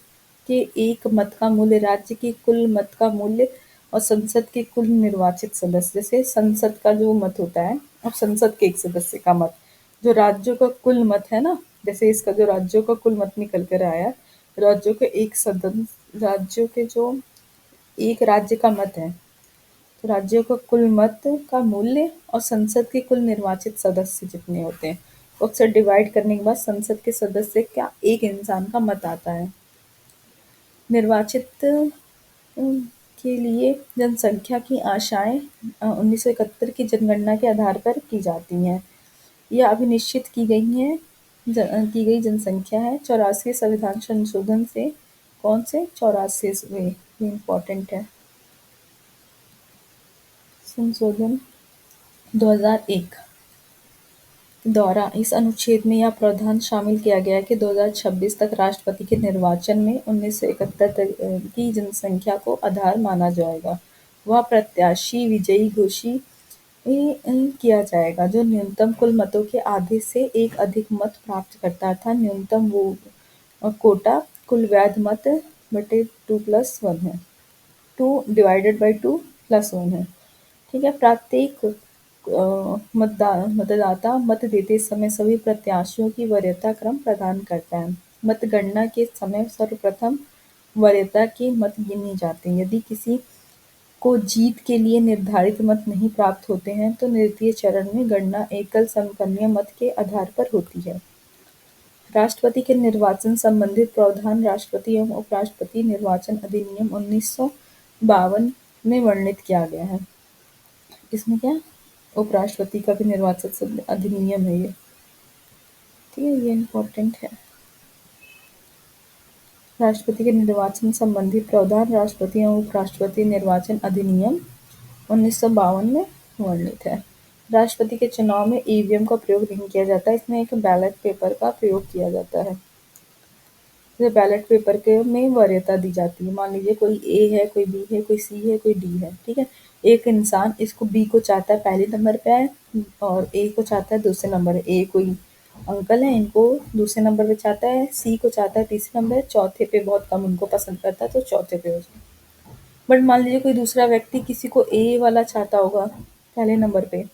Speaker 2: के एक मत का मूल्य राज्य के कुल मत का मूल्य और संसद के कुल निर्वाचित सदस्य से, संसद का जो मत होता है, अब संसद के एक सदस्य का मत, जो राज्यों का कुल मत है ना, जैसे इसका जो राज्यों का कुल मत निकल कर आया, राज्यों के एक सदन राज्यों के जो एक राज्य का मत है, तो राज्यों का कुल मत का मूल्य और संसद के कुल निर्वाचित सदस्य जितने होते हैं, उससे डिवाइड करने के बाद संसद के सदस्य का एक इंसान का मत आता है। निर्वाचित के लिए जनसंख्या की आशाएं 1971 की जनगणना के आधार पर की जाती हैं। यह अभिनिश्चित की गई जनसंख्या है 84 संविधान संशोधन से। कौन से 84वें? ये इम्पोर्टेंट है। संशोधन 2001 द्वारा इस अनुच्छेद में यह प्रावधान शामिल किया गया कि 2026 तक राष्ट्रपति के निर्वाचन में 1971 की जनसंख्या को आधार माना जाएगा। वह प्रत्याशी विजयी घोषित किया जाएगा जो न्यूनतम कुल मतों के आधे से एक अधिक मत प्राप्त करता था। न्यूनतम कोटा कुल वैध मत बटे 2+1 है, 2/2+1 है। ठीक है। प्रत्येक मतदाता मत देते समय सभी प्रत्याशियों की वरीयता क्रम प्रदान करता है। मतगणना के समय सर्वप्रथम वरीयता के मत गिने जाते हैं। यदि किसी को जीत के लिए निर्धारित मत नहीं प्राप्त होते हैं तो द्वितीय चरण में गणना एकल संक्रमणीय मत के आधार पर होती है। राष्ट्रपति के निर्वाचन संबंधित प्रावधान राष्ट्रपति एवं उपराष्ट्रपति निर्वाचन अधिनियम 1952 में वर्णित किया गया है। इसमें क्या, उपराष्ट्रपति का भी निर्वाचन अधिनियम है ये। ठीक है, ये इम्पोर्टेंट है। राष्ट्रपति के निर्वाचन संबंधी प्रावधान राष्ट्रपति एवं उपराष्ट्रपति निर्वाचन अधिनियम 1952 में वर्णित है। राष्ट्रपति के चुनाव में ईवीएम का प्रयोग नहीं किया जाता, इसमें एक बैलेट पेपर का प्रयोग किया जाता है। जैसे बैलेट पेपर के में वरीयता दी जाती है। मान लीजिए कोई ए है, कोई बी है, कोई सी है, कोई डी है, ठीक है? एक इंसान इसको बी को चाहता है पहले नंबर पे आए और ए को चाहता है दूसरे नंबर ए कोई अंकल है इनको दूसरे नंबर पे चाहता है, सी को चाहता है तीसरे नंबर, चौथे पे बहुत कम उनको पसंद करता है तो चौथे पे हो जाए। बट मान लीजिए कोई दूसरा व्यक्ति किसी को ए वाला चाहता होगा पहले नंबर पे,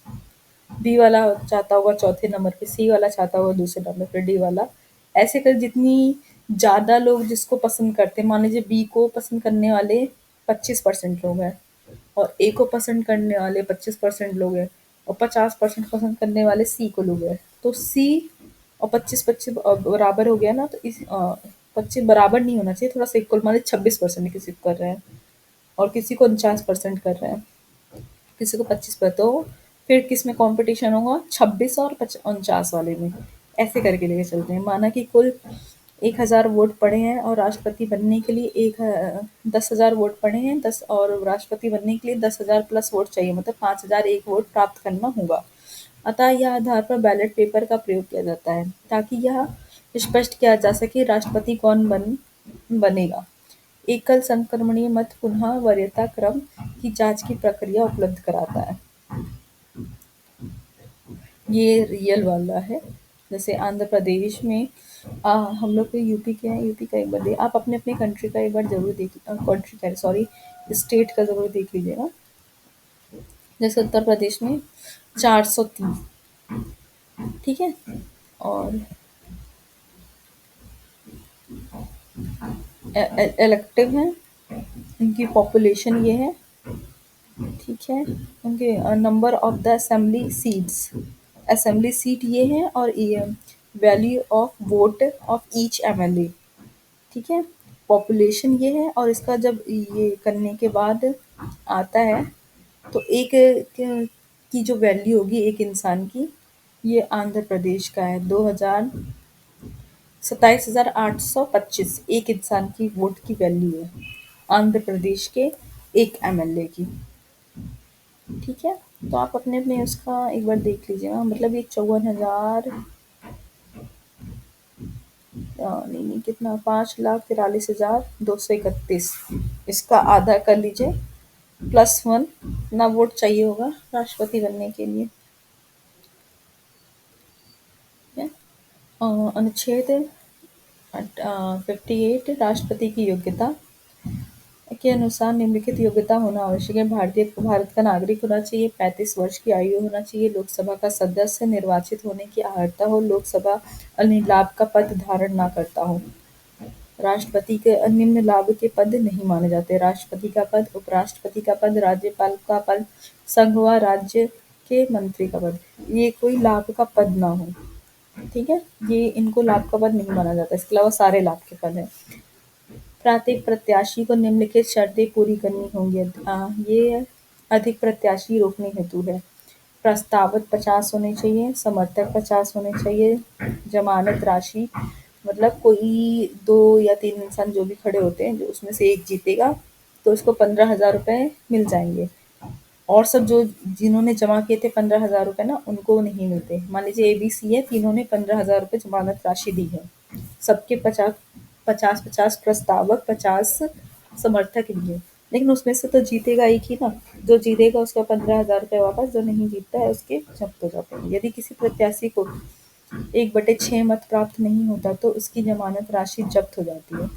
Speaker 2: बी वाला चाहता होगा चौथे नंबर पे, सी वाला चाहता होगा दूसरे नंबर पे, डी वाला। ऐसे कर जितनी ज़्यादा लोग जिसको पसंद करते हैं, मान लीजिए बी को पसंद करने वाले 25% लोग हैं और ए को पसंद करने वाले 25% लोग हैं और 50% पसंद करने वाले सी को लोग हैं। तो सी और 25-25 बराबर हो गया ना, तो इस 25 बराबर नहीं होना चाहिए, थोड़ा सा इक्वल, मान लीजिए 26% किसी को कर रहे हैं और किसी को 49% कर रहे हैं, किसी को 25 पर, तो फिर किस में कंपटीशन होगा? 26 और 49 वाले में। ऐसे करके लेके चलते हैं। माना कि कुल 1000 वोट पड़े हैं और राष्ट्रपति बनने के लिए 10,000 वोट पड़े हैं, 10 और राष्ट्रपति बनने के लिए 10,000 प्लस वोट चाहिए, मतलब 5,001 वोट प्राप्त करना होगा। अतः यह आधार पर बैलेट पेपर का प्रयोग किया जाता है ताकि यह स्पष्ट किया जा सके राष्ट्रपति कौन बनेगा। एकल संक्रमणीय मत पुनः वरीयता क्रम की जांच की प्रक्रिया उपलब्ध कराता है। ये रियल वाला है। जैसे आंध्र प्रदेश में हम लोग के यूपी के हैं, यूपी का एक बार आप अपने अपने कंट्री का एक बार जरूर देख कंट्री का सॉरी स्टेट का जरूर देख लीजिएगा। जैसे उत्तर प्रदेश में 430, ठीक है, और इलेक्टिव हैं, इनकी पॉपुलेशन ये है, ठीक है, उनके number of the assembly seats, assembly seat ये है, और ये value of vote of each MLA, ठीक है, पॉपुलेशन ये है, और इसका जब ये करने के बाद आता है तो एक की जो वैल्यू होगी एक इंसान की, ये आंध्र प्रदेश का है 27,825 एक इंसान की वोट की वैल्यू है आंध्र प्रदेश के एक एमएलए की, ठीक है। तो आप अपने अपने उसका एक बार देख लीजिएगा, मतलब ये 54,000 नहीं नहीं कितना 5,43,231, इसका आधा कर लीजिए +1 ना वोट चाहिए होगा राष्ट्रपति बनने के लिए, ठीक है। अनुच्छेद 58 राष्ट्रपति की योग्यता के अनुसार निम्नलिखित योग्यता होना आवश्यक है। भारत का नागरिक होना चाहिए, 35 वर्ष की आयु होना चाहिए, लोकसभा का सदस्य निर्वाचित होने की अर्हता हो, लोकसभा अधिलाभ का पद धारण न करता हो, राष्ट्रपति के निम्न लाभ के पद नहीं माने जाते: राष्ट्रपति का पद, उपराष्ट्रपति का पद, राज्यपाल का पद, संघ व राज्य के मंत्री का पद। ये कोई लाभ का पद ना हो, ठीक है, ये इनको लाभ का पद नहीं माना जाता, इसके अलावा सारे लाभ के पद है। प्रत्येक प्रत्याशी को निम्नलिखित शर्तें पूरी करनी होंगी। ये अधिक प्रत्याशी रोकने हेतु है। प्रस्तावक 50 होने चाहिए, समर्थक 50 होने चाहिए, जमानत राशि मतलब कोई 2 या 3 इंसान जो भी खड़े होते हैं, जो उसमें से एक जीतेगा तो उसको 15,000 रुपए मिल जाएंगे, और सब जो जिन्होंने जमा किए थे 15,000 रुपए ना, उनको नहीं मिलते। मान लीजिए ABC है, तीनों ने 15,000 रुपए जमानत राशि दी है, सबके 50-50 प्रस्तावक 50 समर्थक लिए, लेकिन उसमें से तो जीतेगा एक ही ना, जो जीतेगा उसका 15,000 रुपए वापस, जो नहीं जीतता है उसके जब्त हो जाते हैं। यदि किसी प्रत्याशी को 1/6 मत प्राप्त नहीं होता तो उसकी जमानत राशि जब्त हो जाती है।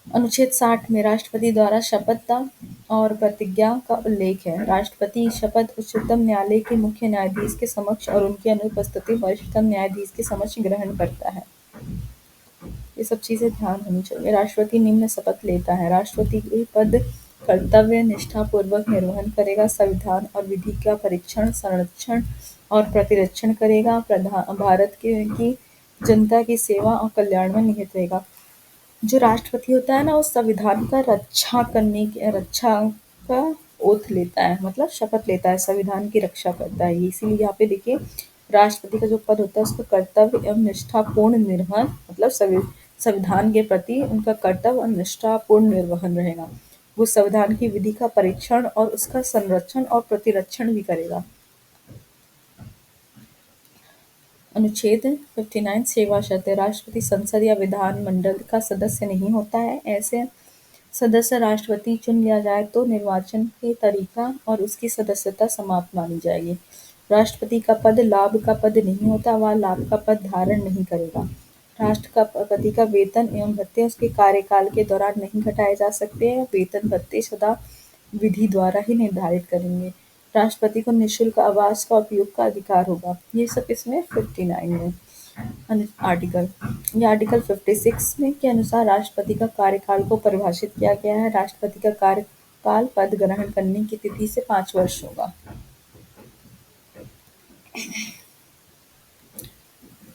Speaker 2: अनुच्छेद 60 में राष्ट्रपति द्वारा शपथ और प्रतिज्ञा का उल्लेख है। राष्ट्रपति शपथ उच्चतम न्यायालय के मुख्य न्यायाधीश के समक्ष और उनकी अनुपस्थिति में वरिष्ठतम न्यायाधीश के समक्ष ग्रहण करता है। ये सब चीजें ध्यान होनी चाहिए। राष्ट्रपति निम्न शपथ लेता है: राष्ट्रपति के पद कर्तव्य निष्ठापूर्वक निर्वहन करेगा, संविधान और विधि का परीक्षण, संरक्षण और प्रतिरक्षण करेगा, भारत की जनता की सेवा और कल्याण में निहित रहेगा। जो राष्ट्रपति होता है ना, वो संविधान का रक्षा का ओथ लेता है, मतलब शपथ लेता है, संविधान की रक्षा करता है। इसीलिए यहाँ पे देखिए राष्ट्रपति का जो पद होता है उसका कर्तव्य एवं निष्ठापूर्ण निर्वहन, मतलब संविधान के प्रति उनका कर्तव्य और निष्ठापूर्ण निर्वहन रहेगा। वो संविधान की विधि का परीक्षण और उसका संरक्षण और प्रतिरक्षण भी करेगा। अनुच्छेद 59 सेवा शर्त। राष्ट्रपति संसद या विधानमंडल का सदस्य नहीं होता है। ऐसे सदस्य राष्ट्रपति चुन लिया जाए तो निर्वाचन के तरीका और उसकी सदस्यता समाप्त मानी जाएगी। राष्ट्रपति का पद लाभ का पद नहीं होता, वह लाभ का पद धारण नहीं करेगा। राष्ट्रपति का वेतन एवं भत्ते उसके कार्यकाल के दौरान नहीं घटाए जा सकते हैं। वेतन भत्ते सदा विधि द्वारा ही निर्धारित करेंगे। राष्ट्रपति को निःशुल्क आवास का उपयोग का अधिकार होगा। ये सब इसमें 59 में आर्टिकल। ये आर्टिकल 56 में के अनुसार राष्ट्रपति का कार्यकाल को परिभाषित किया गया है। राष्ट्रपति का कार्यकाल पद ग्रहण करने की तिथि से 5 वर्ष होगा।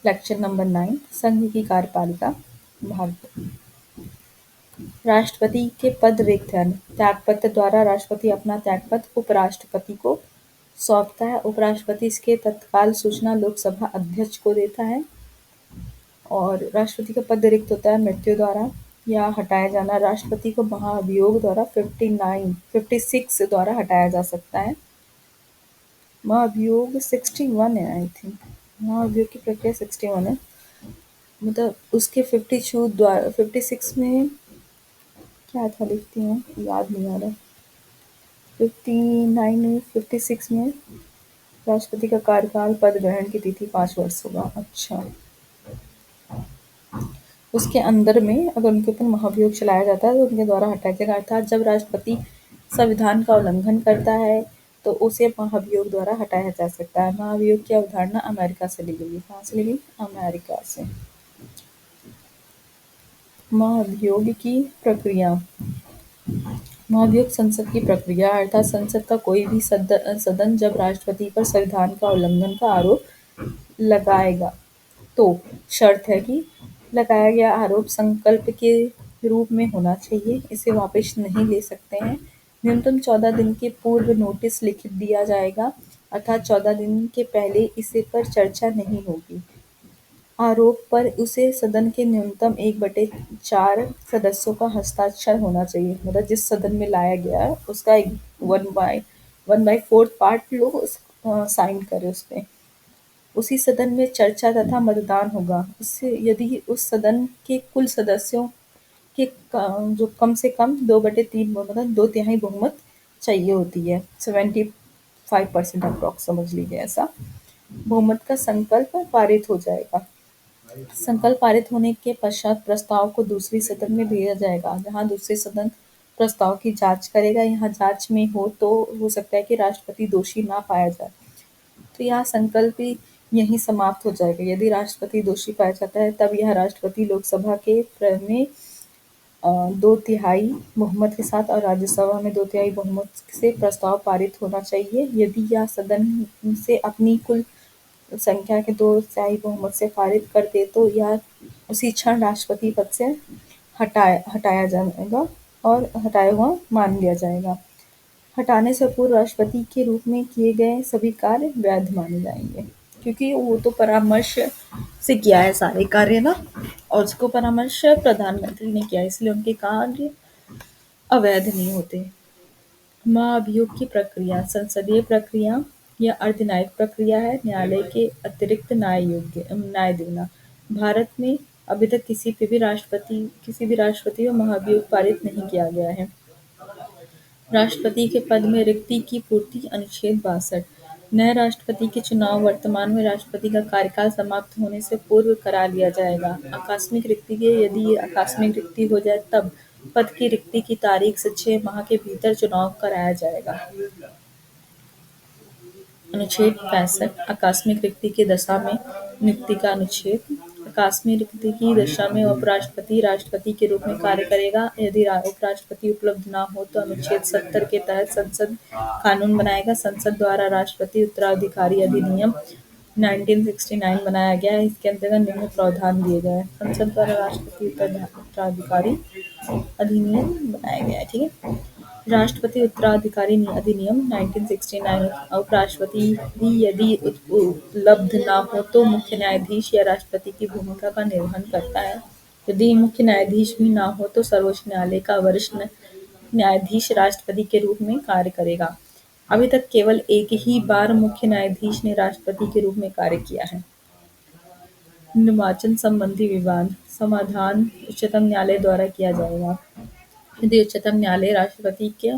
Speaker 2: लेक्चर नंबर 9, संघ की कार्यपालिका, भाग 2। राष्ट्रपति के पद रिक्त हैं। त्यागपत्र द्वारा राष्ट्रपति अपना त्यागपत्र उपराष्ट्रपति को सौंपता है। उपराष्ट्रपति इसके तत्काल सूचना लोकसभा अध्यक्ष को देता है। और राष्ट्रपति का पद रिक्त होता है मृत्यु द्वारा या हटाया जाना। राष्ट्रपति को महाभियोग द्वारा 56 द्वारा हटाया जा सकता है। महाभियोग 61 है आई थिंक। महाभियोग की प्रक्रिया 61 है, मतलब उसके 52 द्वारा 56 में क्या था लिखती हूँ, याद नहीं आ रहा। 56 में राष्ट्रपति का कार्यकाल पद ग्रहण की तिथि 5 वर्ष होगा। अच्छा, उसके अंदर में अगर उनके ऊपर महाभियोग चलाया जाता है तो उनके द्वारा हटाया जाएगा। अर्थात जब राष्ट्रपति संविधान का उल्लंघन करता है तो उसे महाभियोग द्वारा हटाया जा सकता है। महाभियोग की अवधारणा अमेरिका से ली गई है। कहाँ से ली गई? अमेरिका से। महाभियोग की प्रक्रिया। महाभियोग संसद की प्रक्रिया, अर्थात संसद का कोई भी सदन जब राष्ट्रपति पर संविधान का उल्लंघन का आरोप लगाएगा तो शर्त है कि लगाया गया आरोप संकल्प के रूप में होना चाहिए, इसे वापस नहीं ले सकते हैं। न्यूनतम 14 दिन के पूर्व नोटिस लिखित दिया जाएगा, अर्थात 14 दिन के पहले इसे पर चर्चा नहीं होगी। आरोप पर उसे सदन के न्यूनतम 1/4 सदस्यों का हस्ताक्षर होना चाहिए। मतलब जिस सदन में लाया गया है उसका 1/4 पार्ट लोग साइन करे उस पे। उसी सदन में चर्चा तथा मतदान होगा। इससे यदि उस सदन के कुल सदस्यों के जो कम से कम 2/3 मतलब 2/3 बहुमत चाहिए होती है, 75% अप्रॉक्स समझ लीजिए ऐसा, बहुमत का संकल्प पारित हो जाएगा। संकल्प पारित होने के पश्चात प्रस्ताव को दूसरी सदन में भेजा जाएगा, जहां दूसरे सदन प्रस्ताव की जांच करेगा। यहाँ जांच में तो हो सकता है कि राष्ट्रपति दोषी ना पाया जाए, तो यह संकल्प यहीं समाप्त हो जाएगा। यदि राष्ट्रपति दोषी पाया जाता है तब यह राष्ट्रपति लोकसभा के में 2/3 बहुमत के साथ और राज्यसभा में 2/3 बहुमत से प्रस्ताव पारित होना चाहिए। यदि यह सदन से अपनी कुल संख्या के 2/3 बहुमत से पारित कर दे तो यह उसी क्षण राष्ट्रपति पद से हटाया जाएगा और हटाया हुआ मान लिया जाएगा। हटाने से पूर्व राष्ट्रपति के रूप में किए गए सभी कार्य वैध माने जाएंगे, क्योंकि वो तो परामर्श से किया है सारे कार्य ना, और उसको परामर्श प्रधानमंत्री ने किया, इसलिए उनके कार्य अवैध नहीं होते। महाभियोग की प्रक्रिया संसदीय प्रक्रिया या अर्धन्यायिक प्रक्रिया है। न्यायालय के अतिरिक्त न्याय देना। भारत में अभी तक किसी भी राष्ट्रपति को महाभियोग पारित नहीं किया गया है। राष्ट्रपति के पद में रिक्ति की पूर्ति। अनुच्छेद 62। नए राष्ट्रपति के चुनाव वर्तमान में राष्ट्रपति का कार्यकाल समाप्त होने से पूर्व करा लिया जाएगा। आकस्मिक रिक्ति के यदि ये आकस्मिक रिक्ति हो जाए तब पद की रिक्ति की तारीख से 6 माह के भीतर चुनाव कराया जाएगा। अनुच्छेद 65। आकस्मिक रिक्ति की दशा में नियुक्ति का अनुच्छेद। आकस्मिक रिक्ति की दशा में उपराष्ट्रपति राष्ट्रपति के रूप में कार्य करेगा। यदि उपराष्ट्रपति उपलब्ध न हो तो अनुच्छेद 70 के तहत संसद कानून बनाएगा। संसद द्वारा राष्ट्रपति उत्तराधिकारी अधिनियम 1969 बनाया गया है। इसके अंतर्गत निम्न प्रावधान दिए गए हैं। संसद द्वारा राष्ट्रपति उत्तराधिकारी अधिनियम बनाया गया है, ठीक है। राष्ट्रपति उत्तराधिकारी अधिनियम 1969। उपराष्ट्रपति भी यदि उपलब्ध न हो तो मुख्य न्यायाधीश या राष्ट्रपति की भूमिका का निर्वहन करता है। यदि मुख्य न्यायाधीश भी न हो तो सर्वोच्च न्यायालय का वरिष्ठ न्यायाधीश राष्ट्रपति के रूप में कार्य करेगा। अभी तक केवल एक ही बार मुख्य न्यायाधीश ने राष्ट्रपति के रूप में कार्य किया है। निर्वाचन संबंधी विवाद समाधान उच्चतम न्यायालय द्वारा किया जाएगा। यदि उच्चतम न्यायालय राष्ट्रपति के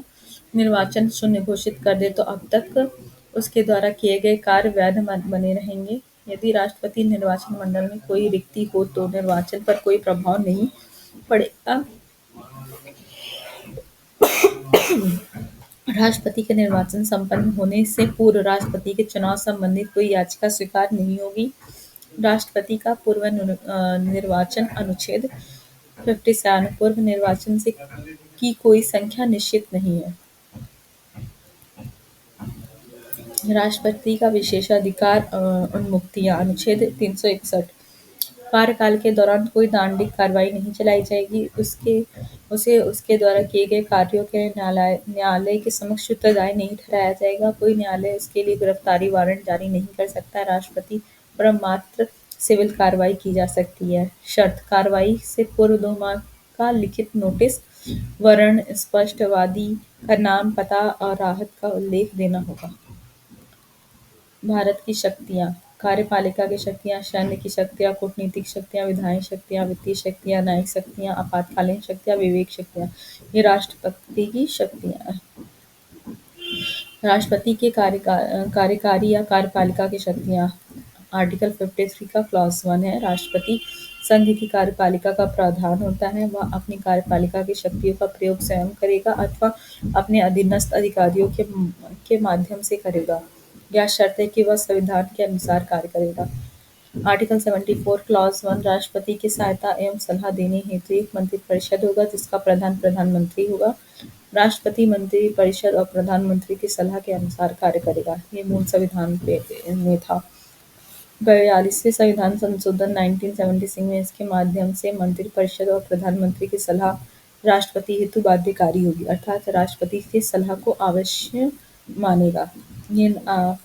Speaker 2: निर्वाचन शून्य घोषित कर दे तो अब तक उसके द्वारा किए गए कार्य वैध बने रहेंगे। यदि राष्ट्रपति निर्वाचन मंडल में कोई रिक्ति हो तो निर्वाचन पर कोई प्रभाव नहीं पड़ेगा। राष्ट्रपति के निर्वाचन संपन्न होने से पूर्व राष्ट्रपति के चुनाव संबंधित कोई याचिका स्वीकार नहीं होगी। राष्ट्रपति का पूर्व निर्वाचन अनुच्छेद 57 पूर्व निर्वाचन से की कोई संख्या निश्चित नहीं है। राष्ट्रपति का विशेषाधिकार उन्मुक्तियां अनुच्छेद 361 कार्यकाल के दौरान कोई दंडिक कार्रवाई नहीं चलाई जाएगी। उसे उसके द्वारा किए गए कार्यों के न्यायालय के समक्ष उत्तरदायी नहीं ठहराया जाएगा। कोई न्यायालय उसके लिए गिरफ्तारी वारंट जारी नहीं कर सकता। राष्ट्रपति पर मात्र सिविल कार्रवाई की जा सकती है। शर्त कार्रवाई से पूर्व 2 माह का लिखित नोटिस, वर्ण स्पष्ट, वादी का नाम, पता और राहत का उल्लेख देना होगा। भारत की शक्तियाँ कार्यपालिका की शक्तियाँ, सैन्य की शक्तियाँ, कूटनीतिक शक्तियाँ, विधायी शक्तियाँ, वित्तीय शक्तियाँ, न्यायिक शक्तियाँ, आपातकालीन शक्तियाँ, विवेक शक्तियाँ। ये राष्ट्रपति की शक्तियाँ हैं। राष्ट्रपति के कार्यकारी या कार्यपालिका की शक्तियाँ आर्टिकल 53 का क्लॉज 1 है। राष्ट्रपति संघ की कार्यपालिका का प्रधान होता है। वह अपनी कार्यपालिका की शक्तियों का प्रयोग स्वयं करेगा अथवा अपने अधीनस्थ अधिकारियों के माध्यम से करेगा। यह शर्त है कि वह संविधान के अनुसार कार्य करेगा। आर्टिकल 74 क्लॉज 1 राष्ट्रपति की सहायता एवं सलाह देने हेतु एक मंत्रिपरिषद होगा जिसका प्रधान प्रधानमंत्री होगा। राष्ट्रपति मंत्रिपरिषद और प्रधानमंत्री की सलाह के अनुसार कार्य करेगा। ये मूल संविधान में था। 42वें संविधान संशोधन 1976 में इसके माध्यम से मंत्रिपरिषद और प्रधानमंत्री की सलाह राष्ट्रपति हेतु बाध्यकारी होगी, अर्थात राष्ट्रपति की सलाह को आवश्यक मानेगा। ये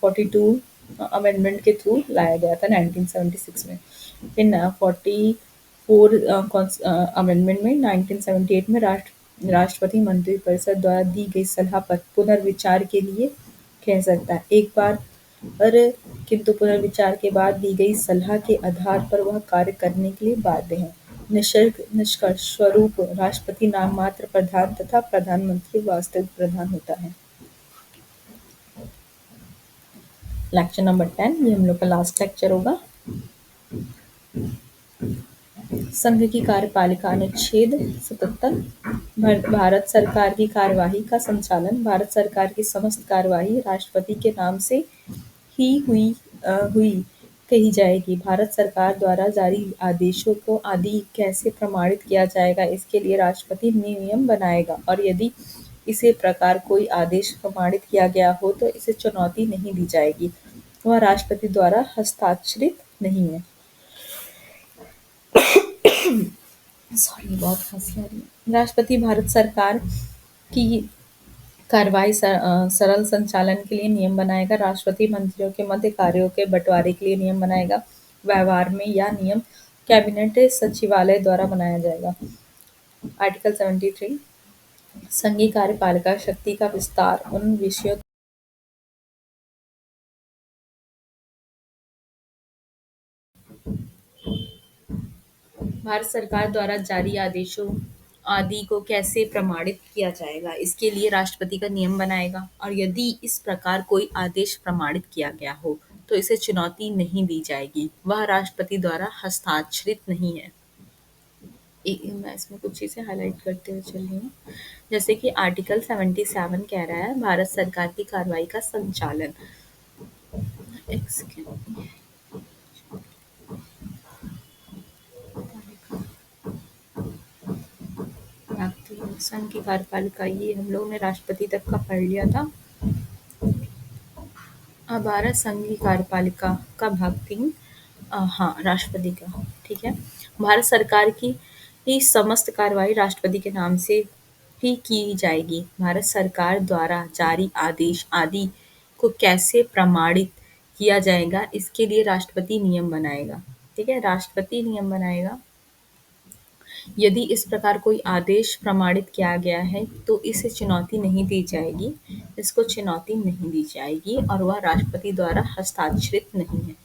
Speaker 2: 42 अमेंडमेंट के थ्रू लाया गया था 1976 में। फिर 44 अमेंडमेंट में 1978 में राष्ट्रपति मंत्रिपरिषद द्वारा दी गई सलाह पर पुनर्विचार के लिए कह सकता है। एक बार किंतु पुनर्विचार के बाद दी गई सलाह के आधार पर वह कार्य करने के लिए बाध्य है। निष्कर्ष स्वरूप राष्ट्रपति नाम मात्र प्रधान तथा प्रधानमंत्री वास्तविक प्रधान होता है। लेक्चर नंबर 10 ये हम लोग का लास्ट लेक्चर होगा। संघ की कार्यपालिका अनुच्छेद 77 भारत सरकार की कार्यवाही का संचालन। भारत सरकार की समस्त कार्यवाही राष्ट्रपति के नाम से ही हुई कही जाएगी। भारत सरकार द्वारा जारी आदेशों को आदि कैसे प्रमाणित किया जाएगा, इसके लिए राष्ट्रपति नियम बनाएगा और यदि इसे प्रकार कोई आदेश प्रमाणित किया गया हो तो इसे चुनौती नहीं दी जाएगी। वह राष्ट्रपति द्वारा हस्ताक्षरित नहीं है। सॉरी, बहुत खांसी आ रही है। राष्ट्रपति भारत सरकार की कार्रवाई सरल संचालन के लिए नियम बनाएगा। राष्ट्रपति मंत्रियों के मध्य कार्यों के बंटवारे के लिए नियम बनाएगा। व्यवहार में यह नियम कैबिनेट सचिवालय द्वारा बनाया जाएगा। आर्टिकल 73 संघीय कार्यपालिका शक्ति का विस्तार उन विषयों भारत सरकार द्वारा जारी आदेशों आदि को कैसे प्रमाणित किया जाएगा, इसके लिए राष्ट्रपति का नियम बनाएगा और यदि इस प्रकार कोई आदेश प्रमाणित किया गया हो तो इसे चुनौती नहीं दी जाएगी। वह राष्ट्रपति द्वारा हस्ताक्षरित नहीं है। मैं इसमें कुछ चीजें हाईलाइट करते हुए चल रही हूँ, जैसे कि आर्टिकल 77 कह रहा है भारत सरकार की कार्रवाई का संचालन। संघ की कार्यपालिका ये हम लोग ने राष्ट्रपति तक का पढ़ लिया था। अब आ रहा संघ की कार्यपालिका का भाग 3। हाँ, राष्ट्रपति का, ठीक है। भारत सरकार की समस्त कार्रवाई राष्ट्रपति के नाम से ही की जाएगी। भारत सरकार द्वारा जारी आदेश आदि को कैसे प्रमाणित किया जाएगा, इसके लिए राष्ट्रपति नियम बनाएगा। ठीक है, राष्ट्रपति नियम बनाएगा। यदि इस प्रकार कोई आदेश प्रमाणित किया गया है तो इसे चुनौती नहीं दी जाएगी, इसको चुनौती नहीं दी जाएगी और वह राष्ट्रपति द्वारा हस्ताक्षरित नहीं है।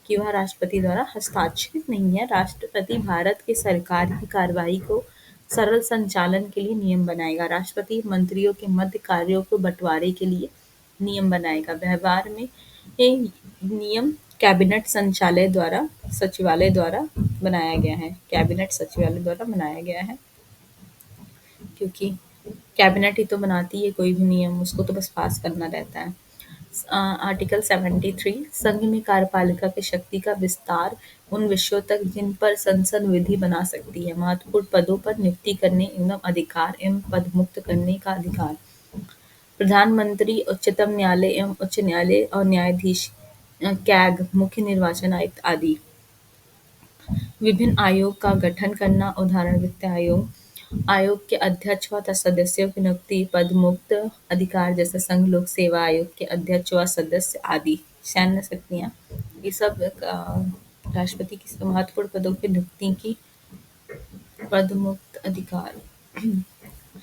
Speaker 2: कि वह राष्ट्रपति द्वारा हस्ताक्षरित नहीं है। राष्ट्रपति भारत के सरकार की कार्यवाही को सरल संचालन के लिए नियम बनाएगा। राष्ट्रपति मंत्रियों के मध्य कार्यों को बंटवारे के लिए नियम बनाएगा। व्यवहार में ये नियम कैबिनेट सचिवालय द्वारा बनाया गया है। कैबिनेट सचिवालय द्वारा बनाया गया है, क्योंकि कैबिनेट ही तो बनाती है कोई भी नियम, उसको तो बस पास करना रहता है। आर्टिकल 73 संघ में कार्यपालिका की शक्ति का विस्तार उन विषयों तक जिन पर संसद विधि बना सकती है। महत्वपूर्ण पदों पर नियुक्ति करने एवं अधिकार एवं पद मुक्त करने का अधिकार। प्रधानमंत्री, उच्चतम न्यायालय एवं उच्च न्यायालय और न्यायाधीश, कैग, मुख्य निर्वाचन आयुक्त आदि। विभिन्न आयोग का गठन करना, उदाहरण वित्त आयोग। आयोग के अध्यक्ष व सदस्यों की नियुक्ति, पद मुक्त अधिकार जैसे संघ लोक सेवा आयोग के अध्यक्ष व सदस्य आदि। सैन्य शक्तियाँ, ये सब राष्ट्रपति की महत्वपूर्ण पदों की नियुक्ति की पद मुक्त अधिकार।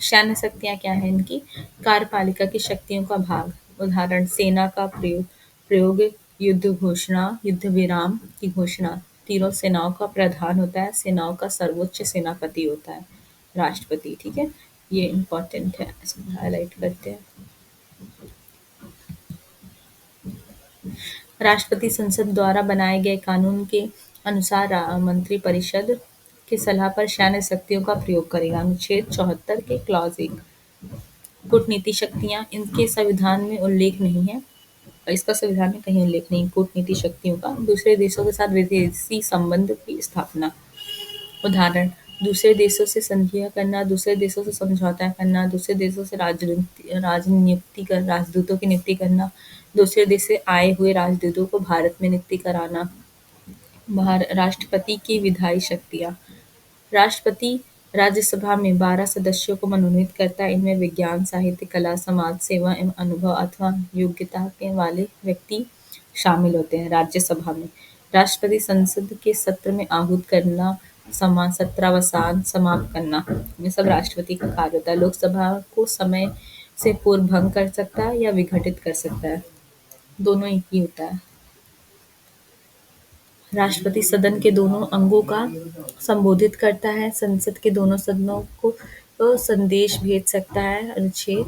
Speaker 2: सैन्य शक्तियाँ क्या है इनकी? कार्यपालिका की शक्तियों का भाग, उदाहरण सेना का प्रयोग, युद्ध घोषणा, युद्ध विराम की घोषणा। तीनों सेनाओं का प्रधान होता है, सेनाओं का सर्वोच्च सेनापति होता है राष्ट्रपति। ठीक है, ये इम्पोर्टेंट है, इसको हाईलाइट करते हैं। राष्ट्रपति संसद द्वारा बनाए गए कानून के अनुसार मंत्रिपरिषद की सलाह पर सैन्य शक्तियों का प्रयोग करेगा। अनुच्छेद 74 के क्लॉज 1। कूटनीति शक्तियाँ, इनके संविधान में उल्लेख नहीं है, इसका संविधान में कहीं उल्लेख नहीं कूटनीति शक्तियों का। दूसरे देशों के साथ विदेशी संबंध की स्थापना, उदाहरण दूसरे देशों से संधियाँ करना, दूसरे देशों से समझौता करना, दूसरे देशों से राजदूतों की नियुक्ति करना, दूसरे देश से आए हुए राजदूतों को भारत में नियुक्ति कराना। राष्ट्रपति की विधायी शक्तियाँ, राष्ट्रपति राज्यसभा में 12 सदस्यों को मनोनीत करता है। इनमें विज्ञान, साहित्य, कला, समाज सेवा एवं अनुभव अथवा योग्यता के वाले व्यक्ति शामिल होते हैं। राज्यसभा में राष्ट्रपति संसद के सत्र में आहूत करना, सत्रावसान समाप्त करना, ये सब राष्ट्रपति का कार्य होता है। लोकसभा को समय से पूर्व भंग कर सकता है या विघटित कर सकता है, दोनों एक ही होता है। राष्ट्रपति सदन के दोनों अंगों का संबोधित करता है। संसद के दोनों सदनों को संदेश भेज सकता है। अनुच्छेद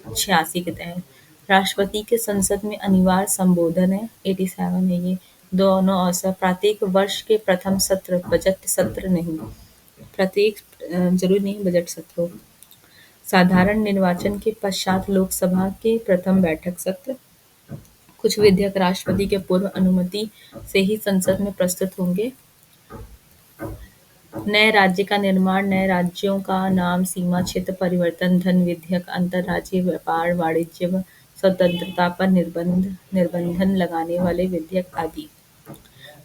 Speaker 2: 86 के तहत राष्ट्रपति के संसद में अनिवार्य संबोधन है, 87 है ये। दोनों अवसर, प्रत्येक वर्ष के प्रथम सत्र, बजट सत्र नहीं, प्रत्येक जरूरी नहीं बजट सत्र हो। साधारण निर्वाचन के पश्चात लोकसभा के प्रथम बैठक सत्र। कुछ विधेयक राष्ट्रपति के पूर्व अनुमति से ही संसद में प्रस्तुत होंगे। नए राज्य का निर्माण, नए राज्यों का नाम, सीमा क्षेत्र परिवर्तन, धन विधेयक, अंतर्राज्यीय व्यापार, वाणिज्य व स्वतंत्रता पर निर्बंधन लगाने वाले विधेयक आदि।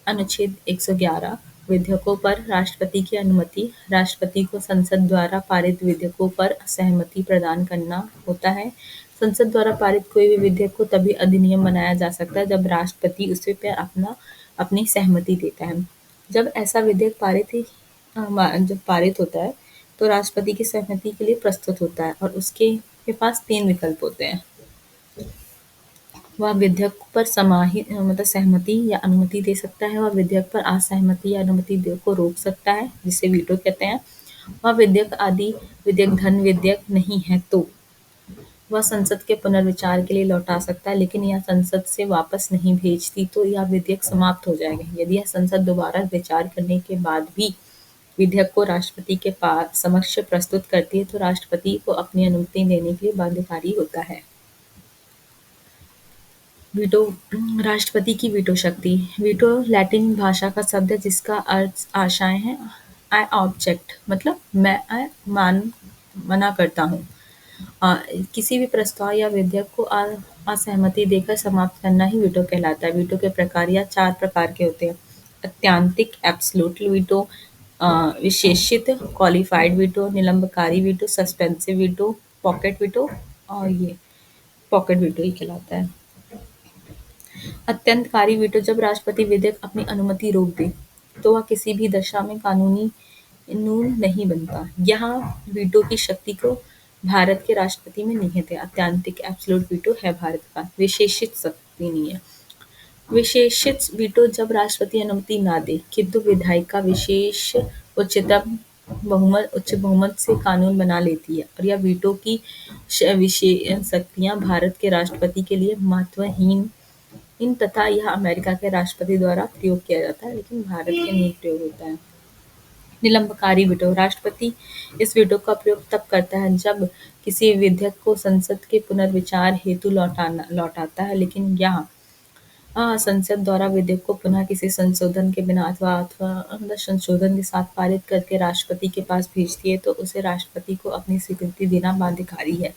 Speaker 2: अनुच्छेद 111 विधेयकों पर राष्ट्रपति की अनुमति। राष्ट्रपति को संसद द्वारा पारित विधेयकों पर सहमति प्रदान करना होता है। संसद द्वारा पारित कोई भी विधेयक को तभी अधिनियम बनाया जा सकता है जब राष्ट्रपति उसे पर अपनी सहमति देता है। जब ऐसा विधेयक जब पारित होता है तो राष्ट्रपति की सहमति के लिए प्रस्तुत होता है और उसके के पास 3 विकल्प होते हैं। वह विधेयक पर सहमति या अनुमति दे सकता है, वह विधेयक पर असहमति या अनुमति को रोक सकता है, जिसे वीटो कहते हैं। वह विधेयक धन विधेयक नहीं है तो वह संसद के पुनर्विचार के लिए लौटा सकता है, लेकिन यह संसद से वापस नहीं भेजती तो यह विधेयक समाप्त हो जाएगा। यदि यह संसद दोबारा विचार करने के बाद भी विधेयक को राष्ट्रपति के समक्ष प्रस्तुत करती है तो राष्ट्रपति को अपनी अनुमति देने के लिए बाध्यकारी होता है। वीटो, राष्ट्रपति की वीटो शक्ति। वीटो लैटिन भाषा का शब्द है जिसका अर्थ आशाएं है। आई ऑब्जेक्ट मतलब मैं मना करता हूँ। किसी भी प्रस्ताव या विधेयक को असहमति देकर समाप्त करना ही वीटो कहलाता है। वीटो के प्रकार या 4 प्रकार के होते हैं। अत्यांतिक एब्सोल्यूट वीटो, विशेषित क्वालिफाइड वीटो, निलंबकारी veto, suspensive veto, pocket veto, और ये पॉकेट वीटो ही कहलाता है। अत्यंतकारी वीटो, जब राष्ट्रपति विधेयक अपनी अनुमति रोक दे तो वह किसी भी दशा में कानूनी नहीं बनता। यहाँ वीटो की शक्ति को भारत के राष्ट्रपति में निहित है। अत्यंतिक एब्सोल्यूट वीटो है भारत का, विशेषित शक्ति नहीं है। विशेषित वीटो जब राष्ट्रपति अनुमति ना दे, किंतु विधायिका विशेष उच्च बहुमत से कानून बना लेती है और यह वीटो की विशेष शक्तियां भारत के राष्ट्रपति के लिए महत्वहीन इन तथा यह अमेरिका के राष्ट्रपति द्वारा प्रयोग किया जाता है, लेकिन भारत के नहीं प्रयोग होता है। निलंबकारी वीटो राष्ट्रपति इस वीटो का प्रयोग तब करता है जब किसी विधेयक को संसद के पुनर्विचार हेतु लौटाता है, लेकिन यहाँ संसद द्वारा विधेयक को पुनः किसी संशोधन के बिना अथवा संशोधन के साथ पारित करके राष्ट्रपति के पास भेजती है, तो उसे राष्ट्रपति को अपनी स्वीकृति देना बाध्यकारी है।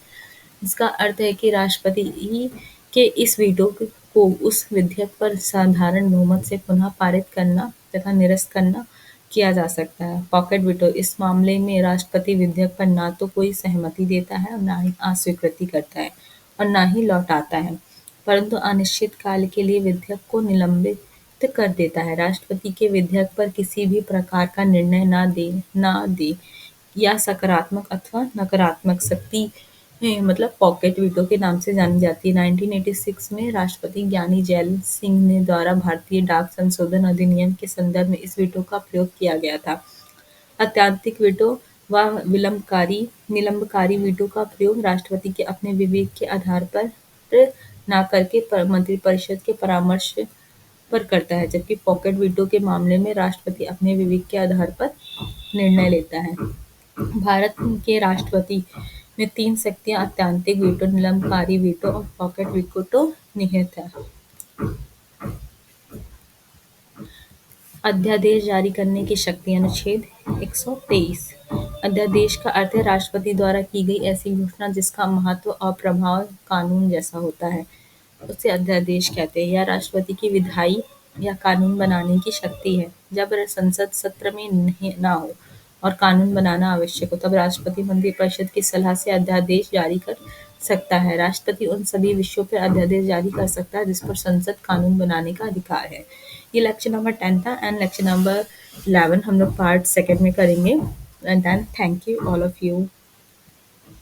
Speaker 2: इसका अर्थ है कि राष्ट्रपति के इस वीटो को उस विधेयक पर साधारण बहुमत से पुनः पारित करना तथा निरस्त करना किया जा सकता है। पॉकेट वीटो इस मामले में राष्ट्रपति विधेयक पर ना तो कोई सहमति देता है और ना ही अस्वीकृति करता है और ना ही लौटाता है, परंतु अनिश्चित काल के लिए विधेयक को निलंबित कर देता है। राष्ट्रपति के विधेयक पर किसी भी प्रकार का निर्णय ना दे या सकारात्मक अथवा नकारात्मक शक्ति मतलब पॉकेट वीटो के नाम से जानी जाती है। 1986 में राष्ट्रपति ज्ञानी जैल सिंह ने द्वारा भारतीय डाक संशोधन अधिनियम के संदर्भ में इस वीटो का प्रयोग किया गया था। अत्यंतिक वीटो व निलंबकारी वीटो का प्रयोग राष्ट्रपति के अपने विवेक के आधार पर न करके मंत्रिपरिषद के परामर्श पर करता है, जबकि पॉकेट वीटो के मामले में राष्ट्रपति अपने विवेक के आधार पर निर्णय लेता है। भारत के राष्ट्रपति में 3 शक्तियां अत्यंतिक वीटो, निलंबकारी वीटो और पॉकेट वीटो निहित है। अध्यादेश जारी करने की शक्ति अनुच्छेद 123 अध्यादेश का अर्थ है राष्ट्रपति द्वारा की गई ऐसी घोषणा जिसका महत्व और प्रभाव कानून जैसा होता है, उसे अध्यादेश कहते हैं। यह राष्ट्रपति की विधायी या कानून बनाने की शक्ति है। जब संसद सत्र में ना हो और कानून बनाना आवश्यक हो, तब राष्ट्रपति मंत्रिपरिषद की सलाह से अध्यादेश जारी कर सकता है। राष्ट्रपति उन सभी विषयों पर अध्यादेश जारी कर सकता है जिस पर संसद कानून बनाने का अधिकार है। ये लेक्चर नंबर 10 था एंड लेक्चर नंबर 11 हम लोग पार्ट सेकंड में करेंगे। And then thank you all of you.